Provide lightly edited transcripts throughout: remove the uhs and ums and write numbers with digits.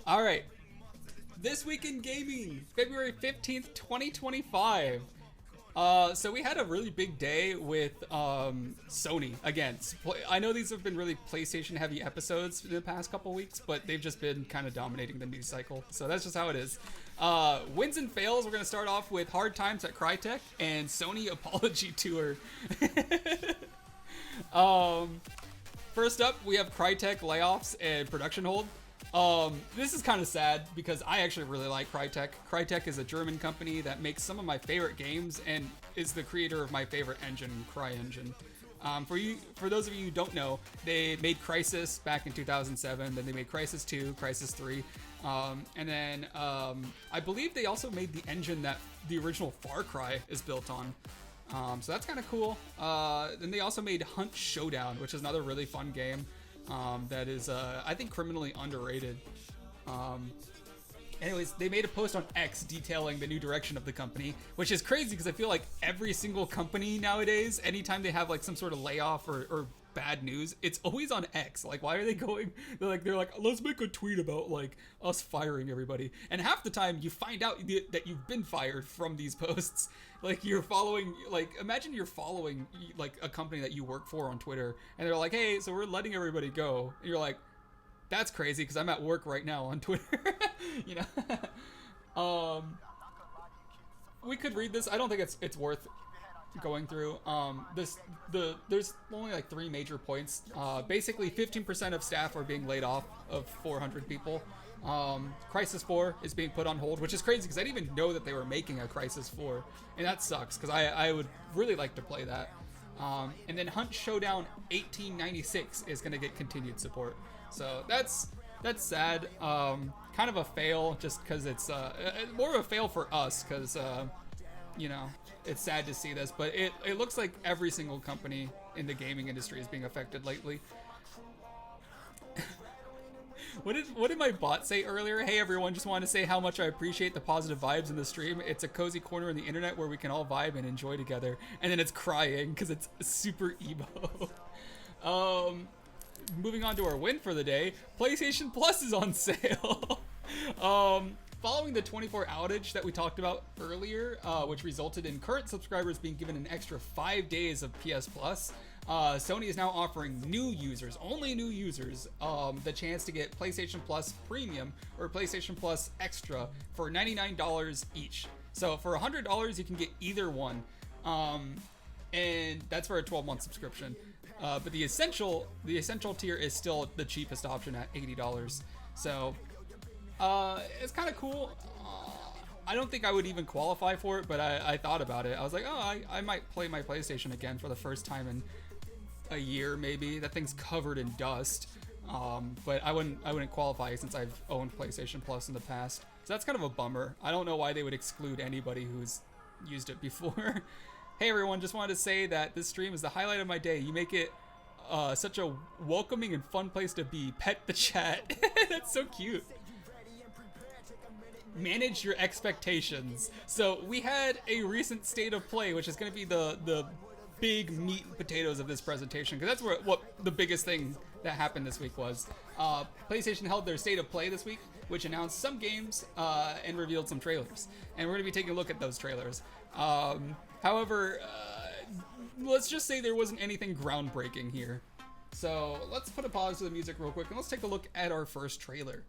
All right. This week in gaming, February 15th, 2025. So we had a really big day with Sony again. I know these have been really PlayStation heavy episodes in the past couple weeks, but they've just been kind of dominating the news cycle. So that's just how it is. Wins and fails, we're going to start off with hard times at Crytek and Sony apology tour. First up, we have Crytek layoffs and production hold. This is kind of sad because I actually really like Crytek. Crytek is a German company that makes some of my favorite games and is the creator of my favorite engine, CryEngine. For those of you who don't know, they made Crysis back in 2007, then they made Crysis 2, Crysis 3, and then I believe they also made the engine that the original Far Cry is built on. So that's kind of cool. Then they also made Hunt Showdown, which is another really fun game. That is, I think, criminally underrated. Anyways, they made a post on X detailing the new direction of the company, which is crazy because I feel like every single company nowadays, anytime they have like some sort of layoff or bad news, it's always on X. Like, why are they going? They're like, let's make a tweet about like us firing everybody. And half the time, you find out that you've been fired from these posts. Like, you're following, like, imagine you're following like a company that you work for on Twitter, and they're like, hey, so we're letting everybody go. And you're like, that's crazy because I'm at work right now on Twitter. You know. We could read this. I don't think it's worth going through. There's only like 3 major points. Basically 15% of staff are being laid off of 400 people. Crysis 4 is being put on hold, which is crazy because I didn't even know that they were making a Crysis 4, and that sucks because I would really like to play that. And then Hunt Showdown 1896 is going to get continued support. So that's sad. Kind of a fail just because it's more of a fail for us because you know, it's sad to see this, but it looks like every single company in the gaming industry is being affected lately. What did my bot say earlier? Hey everyone, just wanted to say how much I appreciate the positive vibes in the stream. It's a cozy corner in the internet where we can all vibe and enjoy together. And then it's crying because it's super emo. Moving on to our win for the day, PlayStation Plus is on sale. Following the 24 outage that we talked about earlier, which resulted in current subscribers being given an extra 5 days of PS Plus, Sony is now offering new users, only new users, the chance to get PlayStation Plus Premium or PlayStation Plus Extra for $99 each. So for $100, you can get either one, and that's for a 12-month subscription. But the essential tier is still the cheapest option at $80. So it's kind of cool. I don't think I would even qualify for it, but I thought about it. I was like, oh, I might play my PlayStation again for the first time in a year, maybe. That thing's covered in dust. But I wouldn't qualify since I've owned PlayStation Plus in the past. So that's kind of a bummer. I don't know why they would exclude anybody who's used it before. Hey everyone, just wanted to say that this stream is the highlight of my day. You make it such a welcoming and fun place to be. Pet the chat. That's so cute. Manage your expectations. So we had a recent state of play, which is going to be the big meat and potatoes of this presentation, because that's what the biggest thing that happened this week was. PlayStation held their state of play this week, which announced some games and revealed some trailers. And we're going to be taking a look at those trailers. However, let's just say there wasn't anything groundbreaking here. So let's put a pause to the music real quick and let's take a look at our first trailer.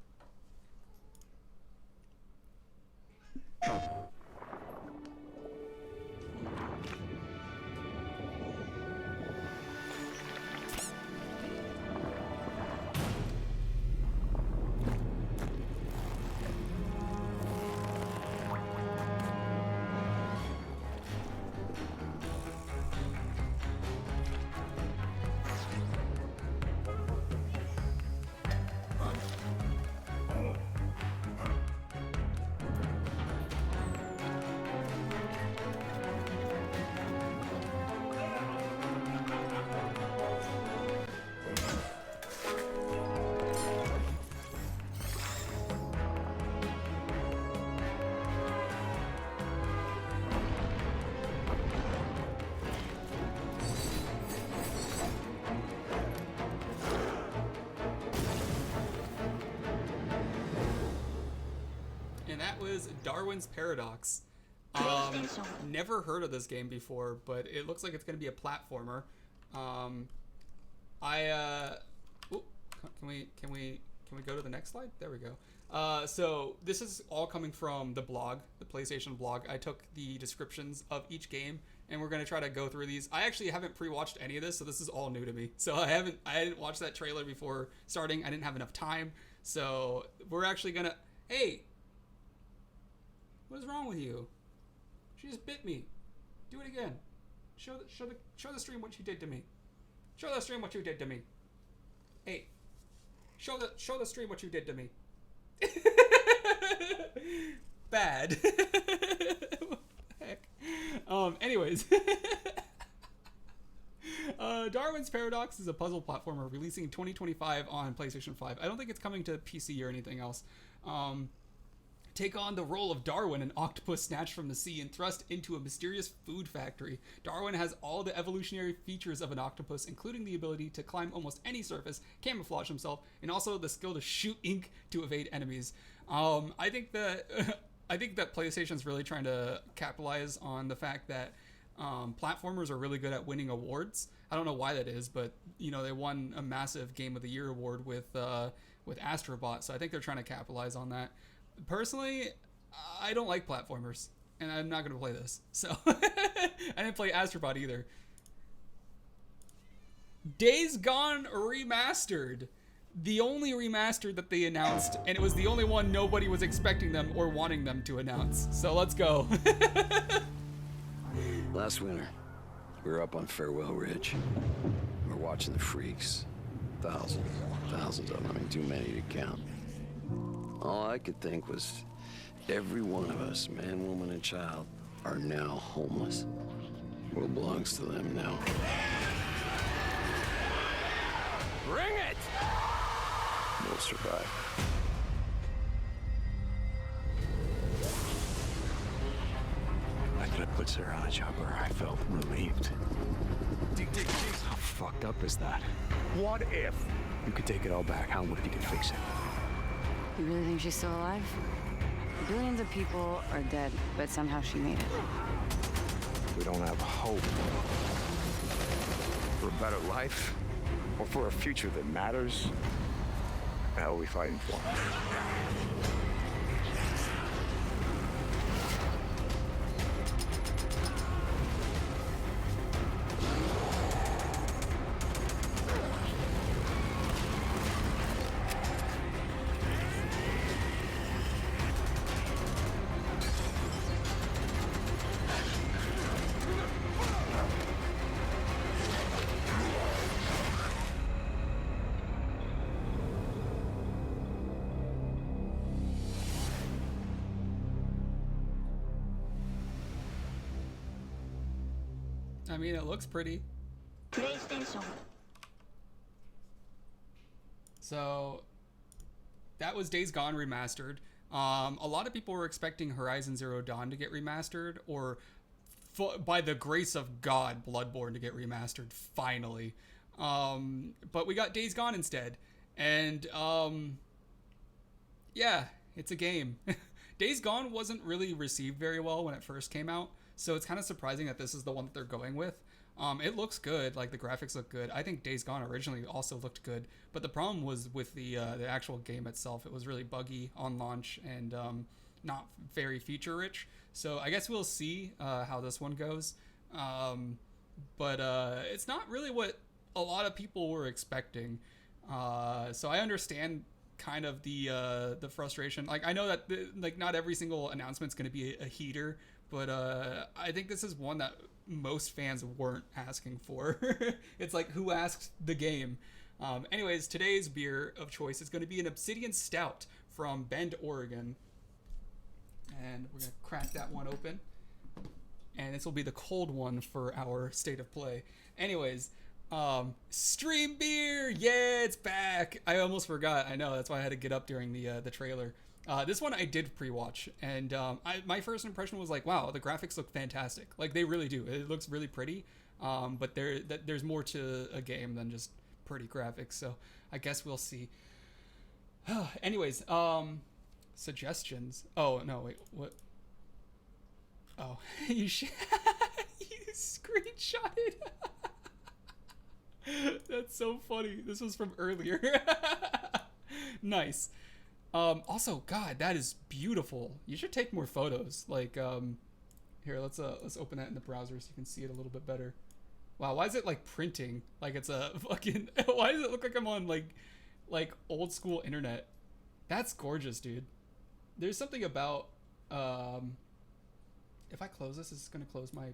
and that was Darwin's Paradox. Never heard of this game before, but it looks like it's going to be a platformer. Can we go to the next slide? There we go. So this is all coming from the blog, the PlayStation blog. I took the descriptions of each game, and we're going to try to go through these. I actually haven't pre-watched any of this, so this is all new to me. So I didn't watch that trailer before starting. I didn't have enough time. So we're actually going to... Hey! What is wrong with you? She just bit me. Do it again. Show the stream what you did to me. Show the stream what you did to me. Hey. Show the stream what you did to me. Bad. What the heck? Anyways. Darwin's Paradox is a puzzle platformer releasing in 2025 on PlayStation 5. I don't think it's coming to PC or anything else. Take on the role of Darwin, an octopus snatched from the sea and thrust into a mysterious food factory. Darwin has all the evolutionary features of an octopus, including the ability to climb almost any surface, camouflage himself, and also the skill to shoot ink to evade enemies. I think that PlayStation's really trying to capitalize on the fact that platformers are really good at winning awards. I don't know why that is, but they won a massive Game of the Year award with Astrobot, so I think they're trying to capitalize on that. Personally, I don't like platformers, and I'm not going to play this. So, I didn't play Astrobot either. Days Gone Remastered. The only remaster that they announced, and it was the only one nobody was expecting them or wanting them to announce. So, let's go. Last winter, we were up on Farewell Ridge. We were watching the freaks. Thousands of them. I mean, too many to count. All I could think was every one of us, man, woman, and child, are now homeless. What belongs to them now? Bring it! We'll survive. After I put Sarah on a chopper, I felt relieved. How fucked up is that? What if you could take it all back? How would you could fix it? You really think she's still alive? Billions of people are dead, but somehow she made it. We don't have hope for a better life or for a future that matters. What the hell are we fighting for? I mean, it looks pretty. PlayStation. So, that was Days Gone Remastered. A lot of people were expecting Horizon Zero Dawn to get remastered, or by the grace of God, Bloodborne to get remastered, finally. But we got Days Gone instead. And, yeah, it's a game. Days Gone wasn't really received very well when it first came out. So it's kind of surprising that this is the one that they're going with. It looks good, like the graphics look good. I think Days Gone originally also looked good, but the problem was with the actual game itself. It was really buggy on launch and not very feature rich. So I guess we'll see how this one goes. But it's not really what a lot of people were expecting. So I understand kind of the frustration. Like I know that not every single announcement's going to be a heater. But I think this is one that most fans weren't asking for. It's like, who asked the game? Anyways, today's beer of choice is going to be an Obsidian Stout from Bend, Oregon. And we're going to crack that one open. And this will be the cold one for our state of play. Anyways, stream beer! Yeah, it's back! I almost forgot. I know, that's why I had to get up during the trailer. This one I did pre-watch, and my first impression was like, wow, the graphics look fantastic. Like, they really do. It looks really pretty, but there's more to a game than just pretty graphics, so I guess we'll see. Anyways, Suggestions. Oh no, wait, what? Oh, you you screenshotted. That's so funny. This was from earlier. Nice. Also, God, that is beautiful. You should take more photos. Like, here, let's open that in the browser so you can see it a little bit better. Wow, why is it like printing? Like it's a fucking. Why does it look like I'm on like old school internet? That's gorgeous, dude. There's something about if I close this, it's gonna close my.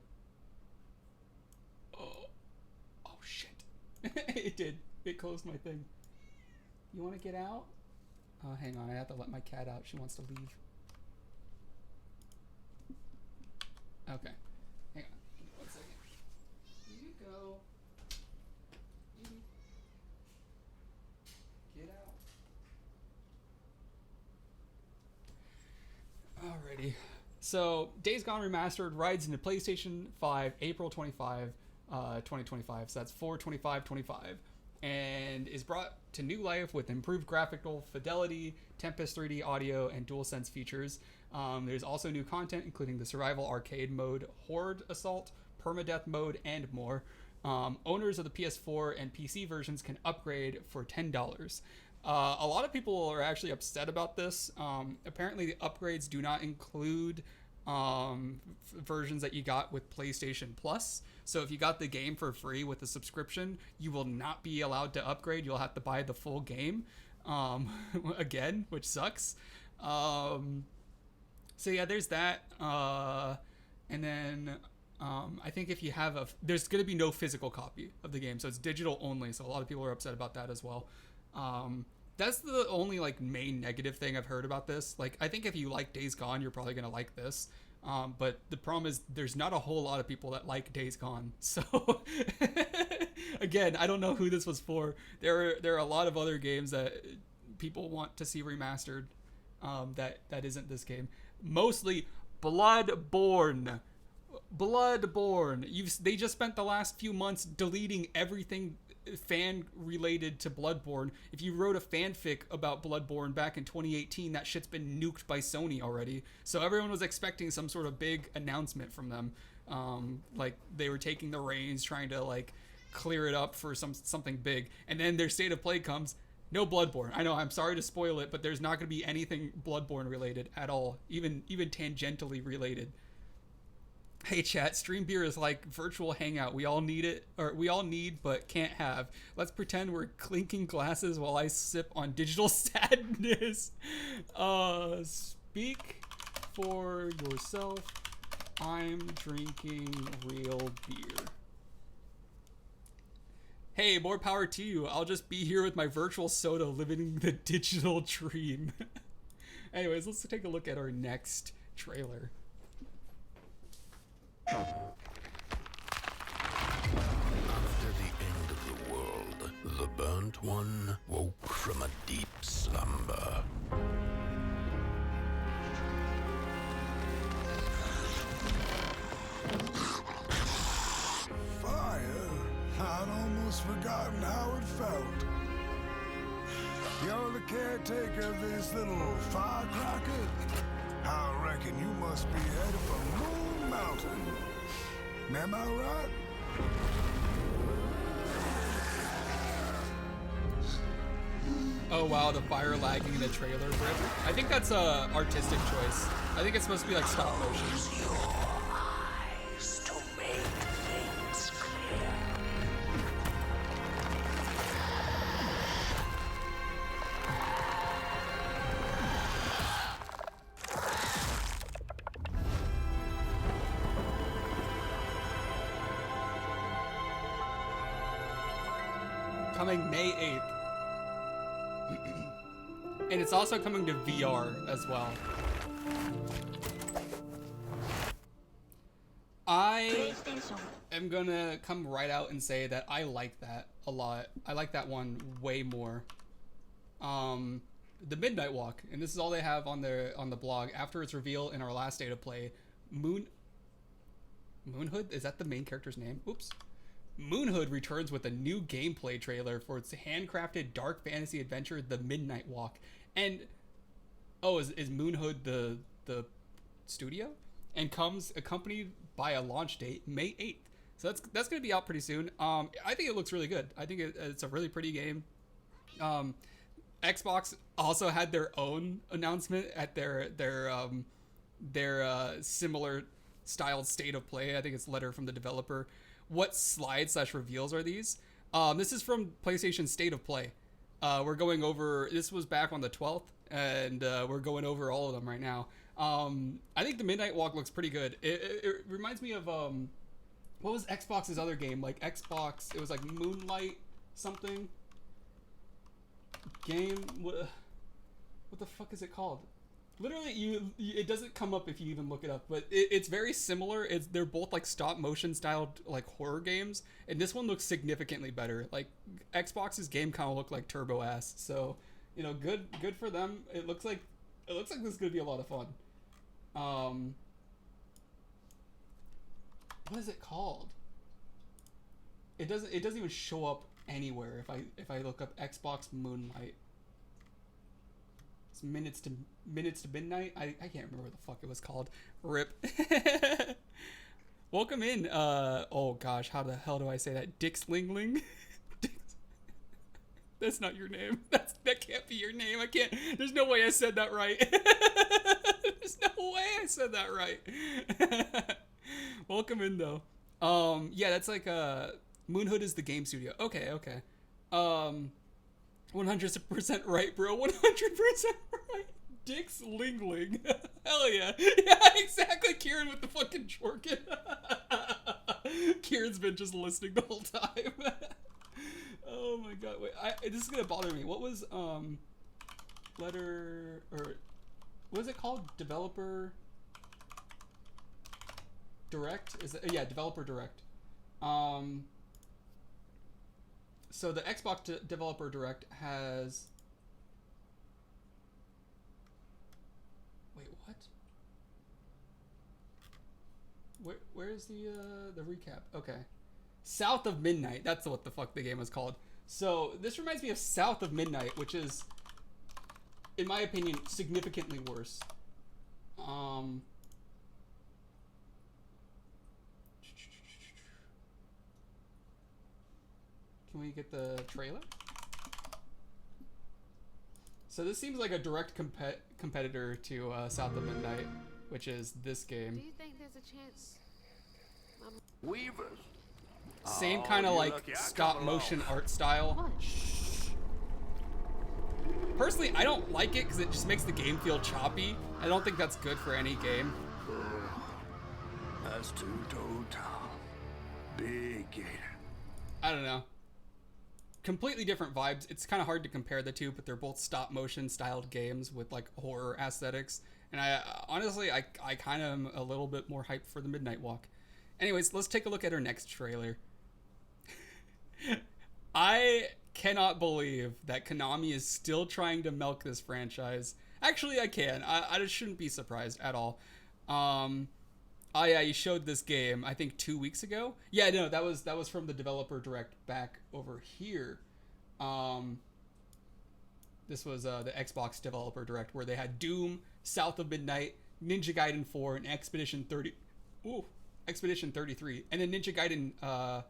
Oh shit! It did. It closed my thing. You want to get out? Hang on, I have to let my cat out. She wants to leave. Okay. Hang on. 1 second. Here you go. Get out. Alrighty. So, Days Gone Remastered rides into PlayStation 5 April 25, 2025. So that's 4/25/25. And is brought to new life with improved graphical fidelity, Tempest 3D audio, and DualSense features. There's also new content, including the survival arcade mode, Horde Assault, permadeath mode, and more. Owners of the PS4 and PC versions can upgrade for $10. A lot of people are actually upset about this. Apparently, the upgrades do not include versions that you got with PlayStation Plus. So if you got the game for free with a subscription, you will not be allowed to upgrade. You'll have to buy the full game again, which sucks. So yeah, there's that. And then I think if you have there's going to be no physical copy of the game. So it's digital only. So a lot of people are upset about that as well. That's the only like main negative thing I've heard about this. Like, I think if you like Days Gone, you're probably gonna like this. But the problem is there's not a whole lot of people that like Days Gone. So again, I don't know who this was for. There are a lot of other games that people want to see remastered. That isn't this game. Mostly Bloodborne. They just spent the last few months deleting everything fan related to Bloodborne. If you wrote a fanfic about Bloodborne back in 2018, that shit's been nuked by Sony already. So everyone was expecting some sort of big announcement from them. Like they were taking the reins, trying to like clear it up for something big. And then their state of play comes, no Bloodborne. I know, I'm sorry to spoil it, but there's not going to be anything Bloodborne related at all, even tangentially related. Hey chat, Stream Beer is like virtual hangout. We all need it, or we all need but can't have. Let's pretend we're clinking glasses while I sip on digital sadness. Speak for yourself. I'm drinking real beer. Hey, more power to you. I'll just be here with my virtual soda living the digital dream. Anyways, let's take a look at our next trailer. After the end of the world, the burnt one woke from a deep slumber. Fire? I'd almost forgotten how it felt. You're the caretaker of this little firecracker? I reckon you must be headed for Moon Mountain. Am I right? Oh wow, the fire lagging in the trailer, Brit. I think that's a artistic choice. I think it's supposed to be like stop motion. Eyes to make things clear. Coming May 8th. And it's also coming to VR as well. I am gonna come right out and say that I like that a lot. I like that one way more. The Midnight Walk, and this is all they have on the blog. After its reveal in our last state of play, Moonhood, is that the main character's name? Oops. Moonhood returns with a new gameplay trailer for its handcrafted dark fantasy adventure, The Midnight Walk. And is Moonhood the studio, and comes accompanied by a launch date May 8th. So that's going to be out pretty soon. I think it looks really good. I think it's a really pretty game. Xbox also had their own announcement at their similar styled state of play. I think it's letter from the developer. What slides/reveals are these? This is from PlayStation State of Play. We're going over, this was back on the 12th, and we're going over all of them right now. I think the Midnight Walk looks pretty good. It reminds me of, what was Xbox's other game? Like Xbox, it was like Moonlight something. Game, what the fuck is it called? Literally, it doesn't come up if you even look it up, but it's very similar. They're both like stop motion styled like horror games, and this one looks significantly better. Like Xbox's game kind of looked like turbo ass, so you know, good for them. It looks like this is gonna be a lot of fun. What is it called? It doesn't even show up anywhere if I look up Xbox Moonlight. It's minutes to midnight. I can't remember what the fuck it was called. Rip. Welcome in. Oh gosh, how the hell do I say that? Dix Lingling. That's not your name. That can't be your name. I can't. There's no way I said that right. There's no way I said that right. Welcome in though. Yeah, that's like Moonhood is the game studio. Okay. 100% right, bro. 100% right. Dix Lingling. Hell yeah. Yeah, exactly. Kieran with the fucking Jorkin. Kieran's been just listening the whole time. Oh my god. Wait, this is gonna bother me. What was letter, or what is it called? Developer Direct? Is it? Yeah, Developer Direct. So the Xbox Developer Direct has... Wait, what? Where's the recap? Okay. South of Midnight. That's what the fuck the game is called. So this reminds me of South of Midnight, which is, in my opinion, significantly worse. Can we get the trailer? So this seems like a direct competitor to South of Midnight, which is this game. Do you think there's a chance? Weavers. Same kind of like stop motion art style. Personally, I don't like it because it just makes the game feel choppy. I don't think that's good for any game. That's two-toe Tom. Big gator. I don't know. Completely different vibes. It's kind of hard to compare the two, but they're both stop motion styled games with like horror aesthetics. And I honestly, I kind of am a little bit more hyped for the Midnight Walk. Anyways, let's take a look at our next trailer. I cannot believe that Konami is still trying to milk this franchise. Actually, I can. I just shouldn't be surprised at all. I showed this game, I think 2 weeks ago. Yeah, no, that was from the Developer Direct back over here. This was the Xbox Developer Direct where they had Doom, South of Midnight, Ninja Gaiden 4, and Expedition 33. And then Ninja Gaiden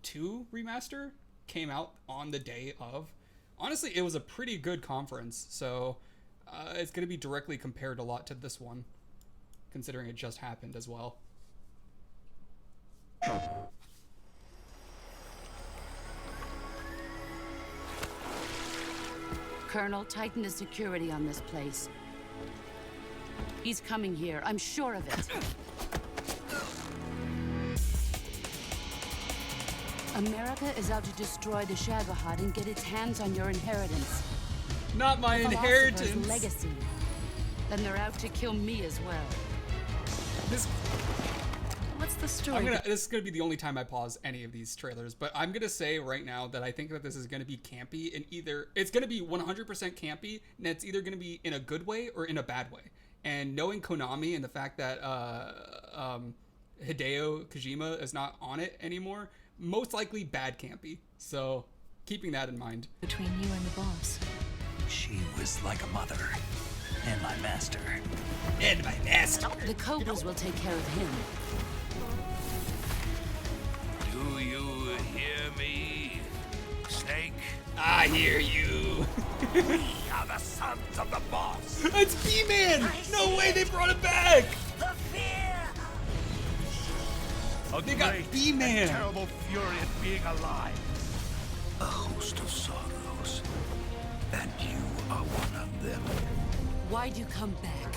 2 remaster came out on the day of. Honestly, it was a pretty good conference, so it's going to be directly compared a lot to this one, considering it just happened as well. Colonel, tighten the security on this place. He's coming here, I'm sure of it. America is out to destroy the Shagohod and get its hands on your inheritance. Not my inheritance. Legacy. Then they're out to kill me as well. What's the story? This is gonna be the only time I pause any of these trailers, but I'm gonna say right now that I think that this is gonna be campy, and either it's gonna be 100% campy, and it's either gonna be in a good way or in a bad way. And knowing Konami and the fact that Hideo Kojima is not on it anymore, most likely bad campy. So keeping that in mind. Between you and the boss. She was like a mother. And my master. And my master. The Cobras will take care of him. Do you hear me, Snake? I hear you. We are the sons of the boss. It's B-Man. No way they brought it back. The fear! They got B-Man. Terrible fury at being alive. A host of sorrows. And you are one of them. Why'd you come back?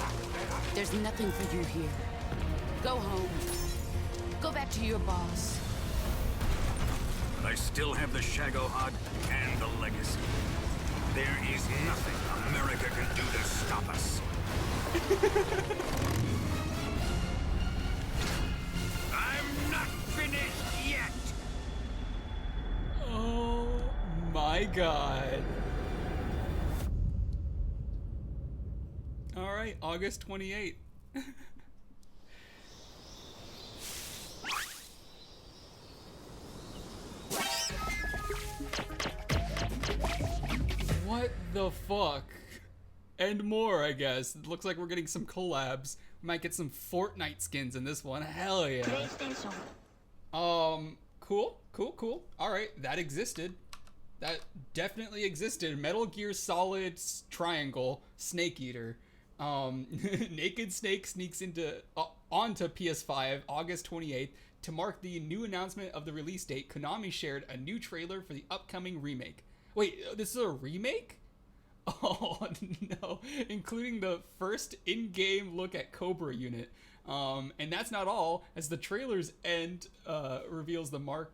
There's nothing for you here. Go home. Go back to your boss. I still have the Shagohod and the legacy. There is nothing America can do to stop us. I'm not finished yet. Oh my god. All right, August 28th. What the fuck? And more, I guess. It looks like we're getting some collabs. We might get some Fortnite skins in this one. Hell yeah. Cool. All right, that existed. That definitely existed. Metal Gear Solid Triangle Snake Eater. Naked Snake sneaks onto PS5 August 28th. To mark the new announcement of the release date, Konami shared a new trailer for the upcoming remake. Wait, this is a remake? Oh no, including the first in-game look at Cobra Unit. And that's not all, as the trailer's end reveals the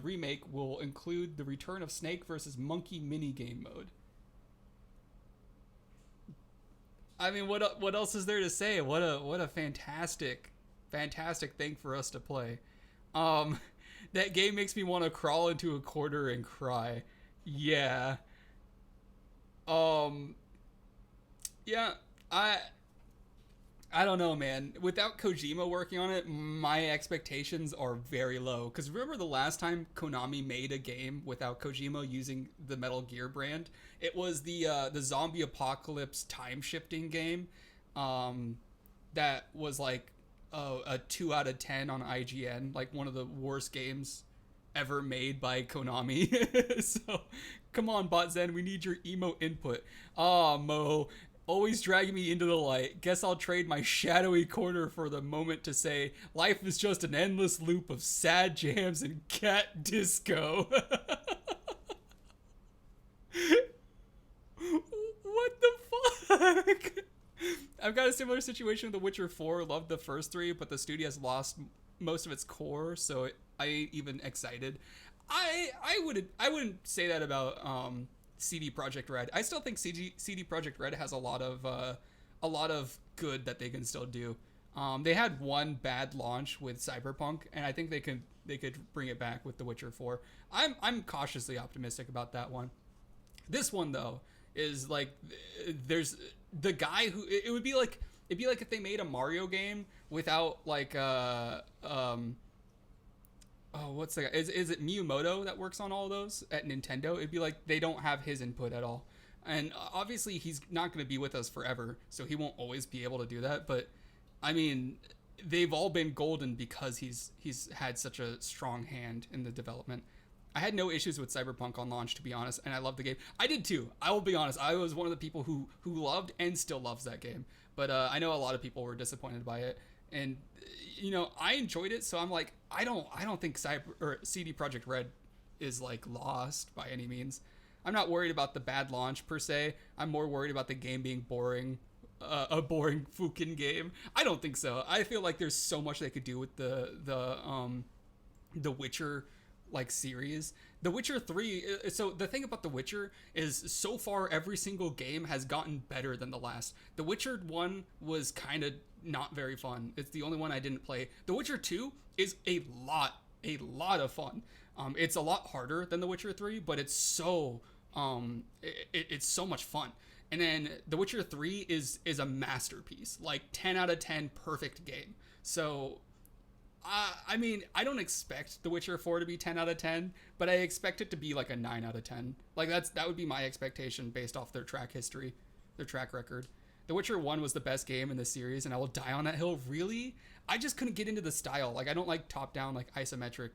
remake will include the return of Snake versus Monkey minigame mode. I mean, what else is there to say? What a fantastic thing for us to play. That game makes me want to crawl into a corner and cry. Yeah. Yeah, I don't know, man. Without Kojima working on it, my expectations are very low. Because remember the last time Konami made a game without Kojima using the Metal Gear brand? It was the zombie apocalypse time-shifting game that was like a 2 out of 10 on IGN. Like one of the worst games ever made by Konami. So, come on, BotZen, we need your emo input. Mo, always dragging me into the light. Guess I'll trade my shadowy corner for the moment to say, life is just an endless loop of sad jams and cat disco. What the fuck? I've got a similar situation with The Witcher 4. Loved the first 3, but the studio has lost most of its core, so I ain't even excited. I wouldn't say that about CD Projekt Red. I still think CD Projekt Red has a lot of good that they can still do. They had one bad launch with Cyberpunk, and I think they could bring it back with The Witcher 4. I'm cautiously optimistic about that one. This one though is like, there's the guy who it'd be like if they made a Mario game without like what's the guy? Is it Miyamoto that works on all those at Nintendo? It'd be like they don't have his input at all. And obviously he's not going to be with us forever, so he won't always be able to do that. But I mean, they've all been golden because he's had such a strong hand in the development. I had no issues with Cyberpunk on launch, to be honest, and I loved the game. I did too. I will be honest. I was one of the people who loved and still loves that game. But I know a lot of people were disappointed by it, and you know, I enjoyed it. So I'm like, I don't think CD Projekt Red is like lost by any means. I'm not worried about the bad launch per se. I'm more worried about the game being boring, a boring fucking game. I don't think so. I feel like there's so much they could do with the Witcher like series. The Witcher 3, so the thing about The Witcher is so far every single game has gotten better than the last. The Witcher 1 was kind of not very fun. It's the only one I didn't play. The Witcher 2 is a lot of fun. It's a lot harder than The Witcher 3, but it's so it's so much fun. And then The Witcher 3 is a masterpiece, like 10 out of 10 perfect game. So I mean, I don't expect The Witcher 4 to be 10 out of 10, but I expect it to be like a 9 out of 10. Like that would be my expectation based off their track history, their track record. The Witcher 1 was the best game in the series, and I will die on that hill. Really? I just couldn't get into the style. Like, I don't like top-down, like, isometric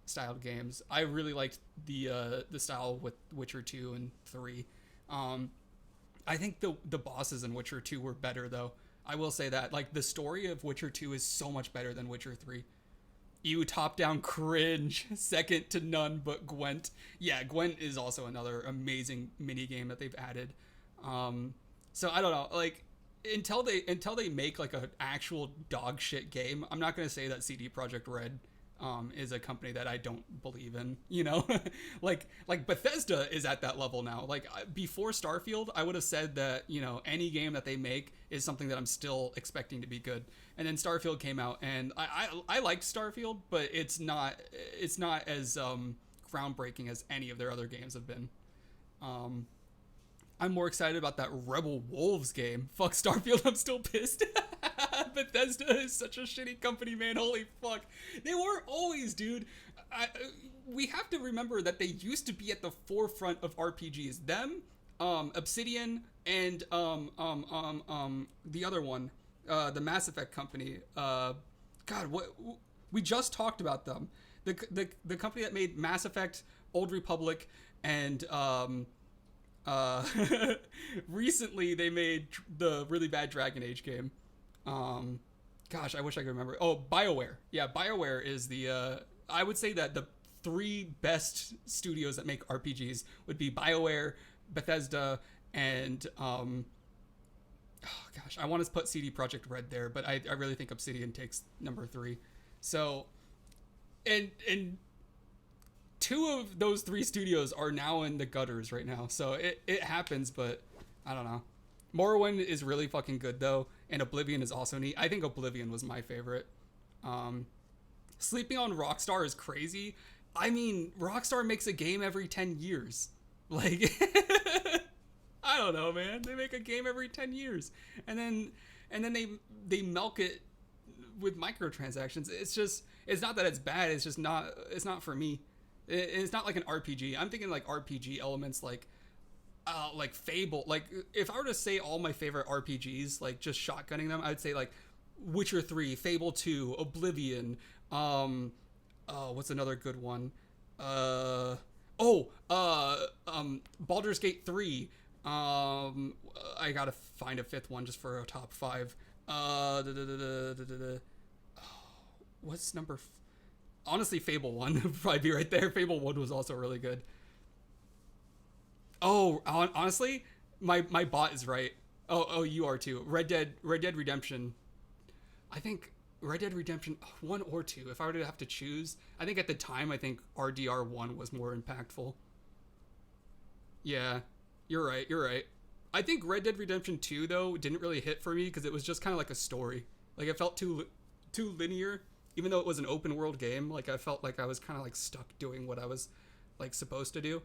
styled games. I really liked the style with Witcher 2 and 3. I think the bosses in Witcher 2 were better, though. I will say that. Like, the story of Witcher 2 is so much better than Witcher 3. You top-down cringe, second to none but Gwent. Yeah, Gwent is also another amazing minigame that they've added. So I don't know, like, until they make like an actual dog shit game, I'm not gonna say that CD Projekt Red is a company that I don't believe in, you know. like Bethesda is at that level now. Like before Starfield, I would have said that, you know, any game that they make is something that I'm still expecting to be good. And then Starfield came out, and I liked Starfield, but it's not as groundbreaking as any of their other games have been. I'm more excited about that Rebel Wolves game. Fuck Starfield, I'm still pissed. Bethesda is such a shitty company, man. Holy fuck. They weren't always, dude. We have to remember that they used to be at the forefront of RPGs. Them, Obsidian, and the other one, the Mass Effect company. God, what? We just talked about them. The company that made Mass Effect, Old Republic, and recently they made the really bad Dragon Age game. Gosh, I wish I could remember. Oh, BioWare. Yeah, BioWare is the I would say that the 3 best studios that make RPGs would be BioWare, Bethesda, and oh gosh, I want to put CD Projekt Red there, but I really think Obsidian takes number 3. So and 2 of those 3 studios are now in the gutters right now. So it happens, but I don't know. Morrowind is really fucking good though, and Oblivion is also neat. I think Oblivion was my favorite. Sleeping on Rockstar is crazy. I mean, Rockstar makes a game every 10 years. Like, I don't know, man. They make a game every 10 years, and then they milk it with microtransactions. It's not that it's bad. It's just not. It's not for me. It's not like an RPG. I'm thinking like RPG elements, like Fable. Like if I were to say all my favorite RPGs, like just shotgunning them, I would say like Witcher 3, Fable 2, Oblivion. What's another good one? Baldur's Gate 3. I gotta find a 5th one just for a top 5. What's number? Honestly, Fable 1 would probably be right there. Fable 1 was also really good. Oh, honestly, my bot is right. Oh, you are too. Red Dead Redemption. I think Red Dead Redemption 1 or 2. If I were to have to choose, I think at the time, I think RDR 1 was more impactful. Yeah, you're right. I think Red Dead Redemption 2 though didn't really hit for me because it was just kind of like a story. Like it felt too linear. Even though it was an open world game, like I felt like I was kind of like stuck doing what I was like supposed to do.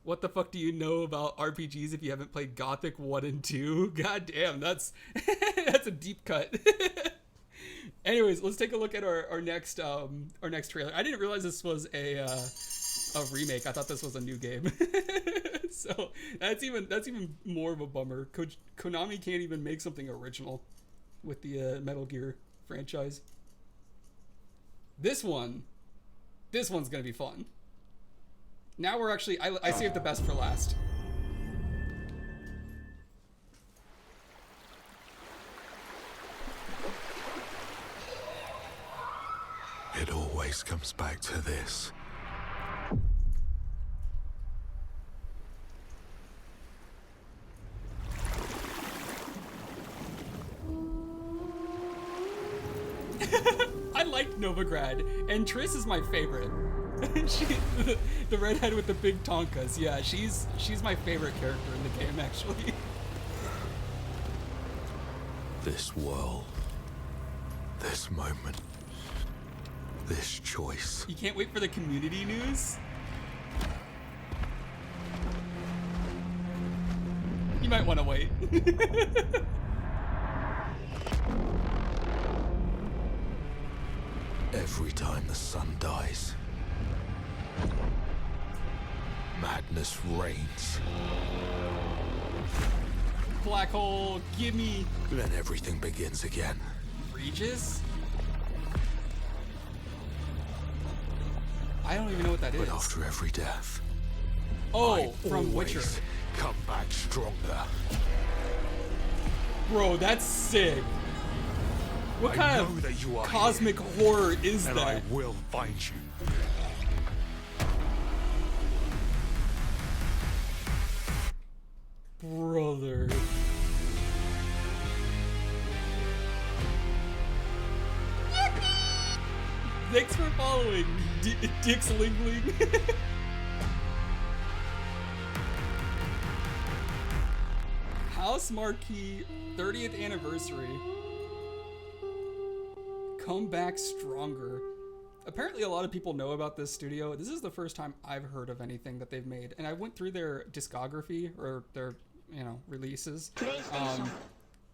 What the fuck do you know about RPGs if you haven't played Gothic 1 and 2? God damn, that's a deep cut. Anyways, let's take a look at our next trailer. I didn't realize this was a remake. I thought this was a new game. So that's even more of a bummer. Konami can't even make something original with the Metal Gear franchise. This one's gonna be fun. Now we're actually, I saved the best for last. It always comes back to this. I liked Novigrad, and Triss is my favorite. The redhead with the big tonkas. Yeah, she's my favorite character in the game, actually. This world, this moment, this choice. You can't wait for the community news? You might want to wait. Every time the sun dies, madness reigns. Black hole, gimme. Then everything begins again. Regis? I don't even know what that is. But after every death, Oh, I from Witcher. always come back stronger. Bro, that's sick. What I kind know that you of are cosmic horror is and that? I will find you. Brother. Thanks for following, Dix Lingling. House Marquee 30th anniversary. Come back stronger. Apparently a lot of people know about this studio. This is the first time I've heard of anything that they've made. And I went through their discography or their, releases.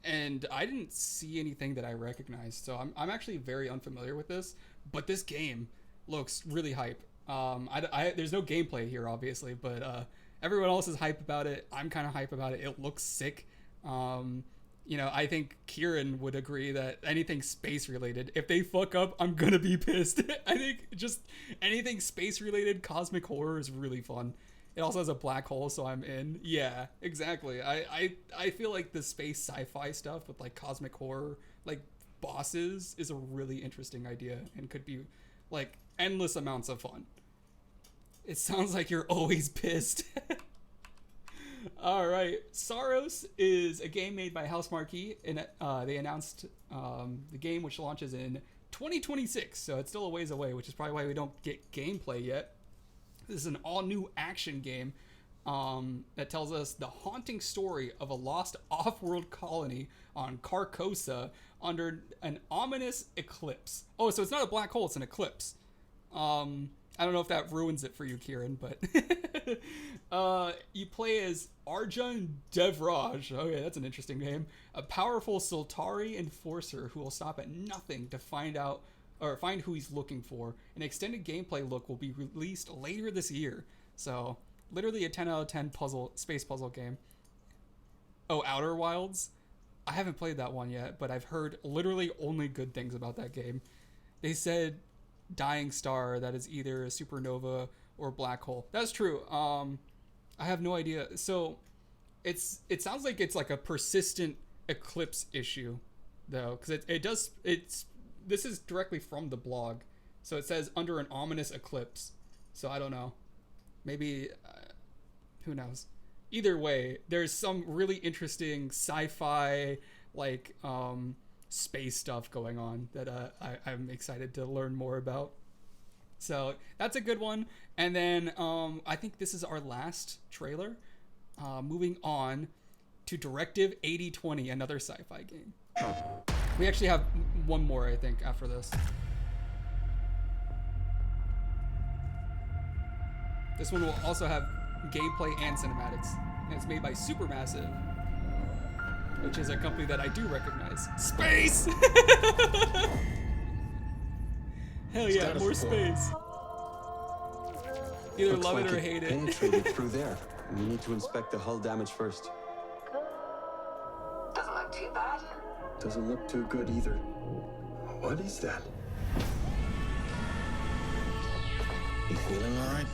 And I didn't see anything that I recognized. So I'm actually very unfamiliar with this. But this game looks really hype. There's no gameplay here, obviously, but everyone else is hype about it. I'm kind of hype about it. It looks sick. I think Kieran would agree that anything space related, if they fuck up, I'm gonna be pissed. I think just anything space related, cosmic horror is really fun. It also has a black hole, so I'm in. Yeah, exactly. I feel like the space sci-fi stuff with like cosmic horror, like bosses, is a really interesting idea and could be like endless amounts of fun. It sounds like you're always pissed. All right, Saros is a game made by House Marquee, and they announced the game, which launches in 2026, so it's still a ways away, which is probably why we don't get gameplay yet. This is an all-new action game that tells us the haunting story of a lost off-world colony on Carcosa under an ominous eclipse. Oh, so it's not a black hole, it's an eclipse. I don't know if that ruins it for you, Kieran, but you play as Arjun Devraj. Okay, that's an interesting name. A powerful Sultari enforcer who will stop at nothing to find who he's looking for. An extended gameplay look will be released later this year. So, literally a 10 out of 10 space puzzle game. Oh, Outer Wilds? I haven't played that one yet, but I've heard literally only good things about that game. They said dying star that is either a supernova or black hole. That's true. I have no idea. So it sounds like it's like a persistent eclipse issue though, because this is directly from the blog. So it says under an ominous eclipse. So I don't know. Maybe who knows. Either way, there's some really interesting sci-fi like space stuff going on that I'm excited to learn more about. So that's a good one. And then I think this is our last trailer. Moving on to Directive 8020, another sci-fi game. We actually have one more, I think, after this. This one will also have gameplay and cinematics. And it's made by Supermassive, which is a company that I do recognize. Space! Hell yeah, more space. Either Looks love like it or hate it. Penetrated through there. We need to inspect the hull damage first. Doesn't look too bad. Doesn't look too good either. What is that? You feeling all right?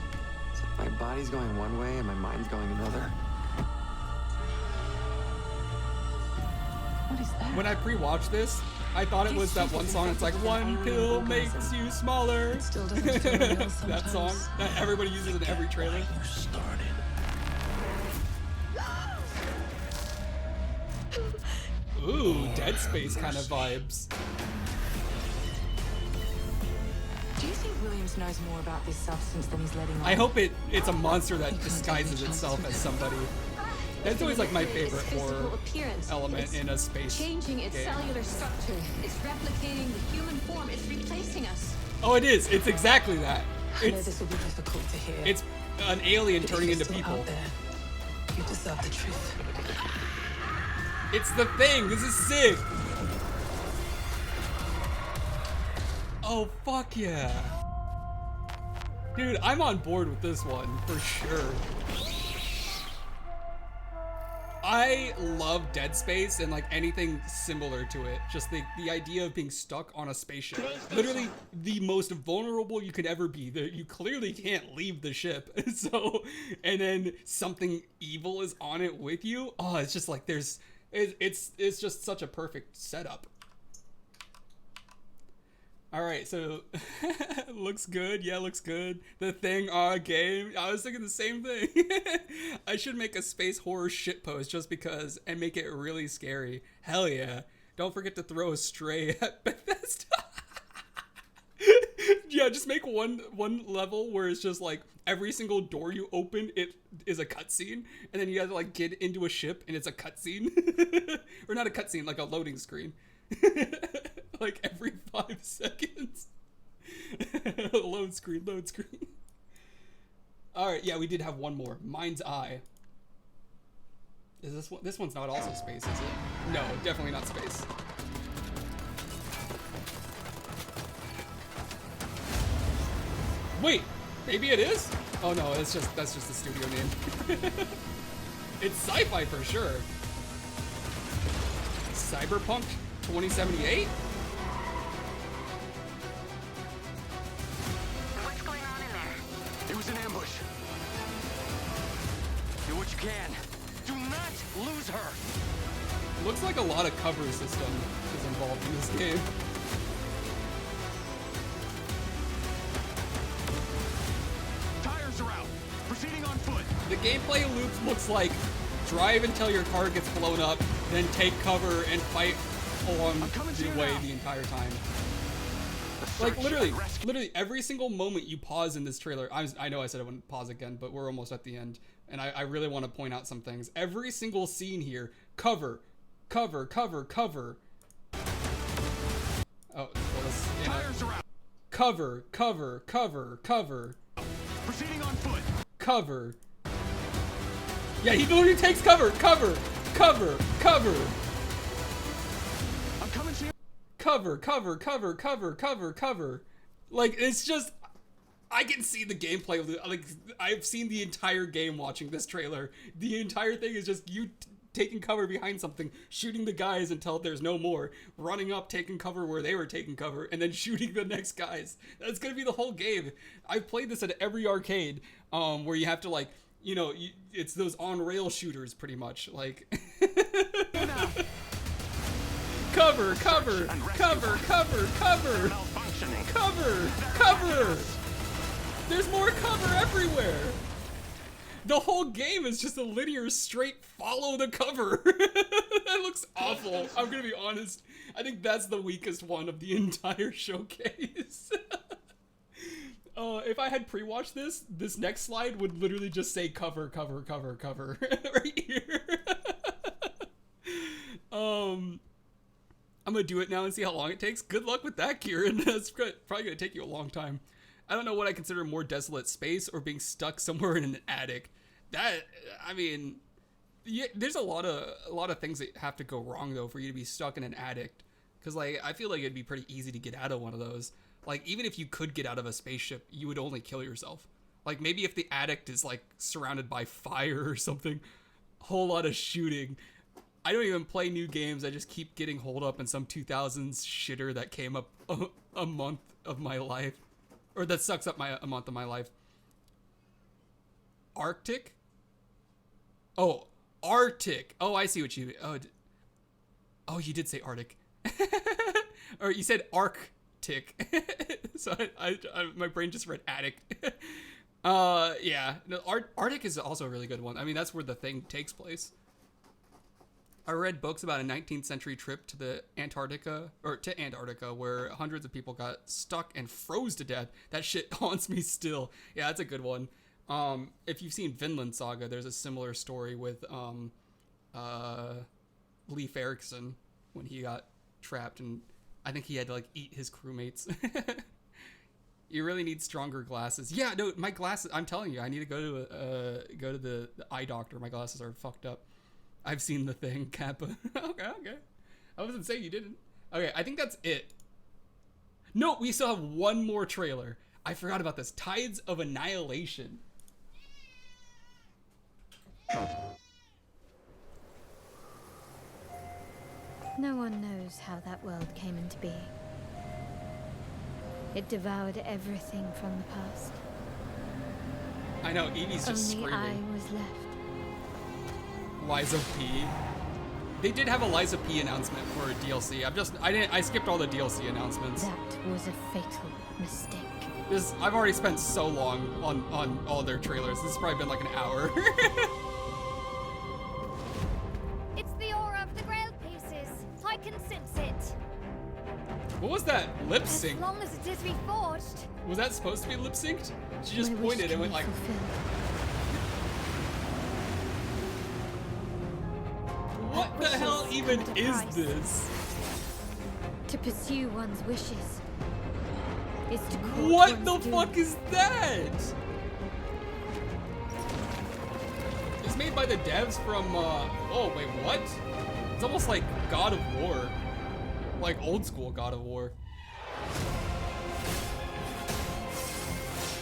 My body's going one way and my mind's going another. What is that? When I pre-watched this, I thought it was that one song. It's like, one pill makes you smaller. Still doesn't feel real That sometimes. song that everybody uses in every trailer. You started. Ooh, Dead Space kind of vibes. Do you think Williams knows more about this substance than he's letting on? I hope it's a monster that disguises itself as somebody. That's always like my favorite horror element in a space Changing its game. cellular structure. It's replicating the human form. It's replacing us. Oh, it is. It's exactly that. I know It's this will be difficult to hear. it's an alien but if turning you're into still people. out there, you deserve the truth. It's the thing. This is sick. Oh, fuck yeah. Dude, I'm on board with this one, for sure. I love Dead Space and like anything similar to it. Just the idea of being stuck on a spaceship. Literally the most vulnerable you could ever be. You clearly can't leave the ship. So, and then something evil is on it with you. Oh, it's just like it's just such a perfect setup. All right, so looks good. Yeah, looks good. The Thing game. I was thinking the same thing. I should make a space horror shitpost just because and make it really scary. Hell yeah. Don't forget to throw a stray at Bethesda. Yeah, just make one level where it's just like every single door you open, it is a cutscene, and then you have to like get into a ship and it's a cutscene. Or not a cutscene, like a loading screen. Like every 5 seconds. Load screen. Alright, yeah, we did have one more. Mind's Eye. Is this one? This one's not also space, is it? No, definitely not space. Wait, maybe it is? Oh no, that's just the studio name. It's sci-fi for sure. Cyberpunk 2078? What's going on in there? It was an ambush. Do what you can. Do not lose her. Looks like a lot of cover system is involved in this game. Tires are out. Proceeding on foot. The gameplay loop looks like drive until your car gets blown up, then take cover and fight along the way the entire time. Like literally every single moment you pause in this trailer. I know I said I wouldn't pause again, but we're almost at the end, and I really want to point out some things. Every single scene here, cover. Oh, well, Tires are out. Cover. Proceeding on foot. Cover. Yeah, he literally takes cover. Cover. I'm coming to you. Cover. Like, it's just, I can see the gameplay. Like, I've seen the entire game watching this trailer. The entire thing is just you taking cover behind something, shooting the guys until there's no more, running up, taking cover where they were taking cover, and then shooting the next guys. That's gonna be the whole game. I've played this at every arcade, where you have to like, you know, it's those on-rail shooters pretty much. Like, cover. There's more cover everywhere. The whole game is just a linear, straight follow the cover. That looks awful. I'm gonna be honest. I think that's the weakest one of the entire showcase. If I had pre-watched this next slide would literally just say cover right here. I'm gonna do it now and see how long it takes. Good luck with that, Kieran. That's probably gonna take you a long time. I don't know what I consider more desolate space or being stuck somewhere in an attic. That, I mean, yeah, there's a lot of things that have to go wrong though for you to be stuck in an attic. Cause like, I feel like it'd be pretty easy to get out of one of those. Like, even if you could get out of a spaceship, you would only kill yourself. Like, maybe if the attic is like surrounded by fire or something, whole lot of shooting. I don't even play new games. I just keep getting holed up in some 2000s shitter that came up a month of my life. Or that sucks up a month of my life. Arctic? Oh, Arctic. Oh, I see what you mean. Oh, you did say Arctic. Or you said Arctic. So my brain just read attic. Yeah. No, Arctic is also a really good one. I mean, that's where The Thing takes place. I read books about a 19th century trip to the Antarctica where hundreds of people got stuck and froze to death. That shit haunts me still. Yeah, that's a good one. If you've seen Vinland Saga, there's a similar story with Leif Erikson when he got trapped, and I think he had to like eat his crewmates. You really need stronger glasses. Yeah, no, my glasses. I'm telling you, I need to go to the eye doctor. My glasses are fucked up. I've seen The Thing, Kappa. Okay. I wasn't saying you didn't. Okay, I think that's it. No, we still have one more trailer. I forgot about this. Tides of Annihilation. No one knows how that world came into being. It devoured everything from the past. I know, Evie's just Only screaming. I was left. Liza P. They did have a Liza P announcement for a DLC. I skipped all the DLC announcements. That was a fatal mistake. I've already spent so long on all their trailers. This has probably been like an hour. It's the aura of the Grail pieces. I can sense it. What was that lip sync? As long as it is reforged. Was that supposed to be lip synced? She just My wish pointed and can went be like. fulfilled. What the hell even is this? To pursue one's wishes is to court What the one's doom. fuck is that? It's made by the devs from, oh wait, what? It's almost like God of War. Like old school God of War.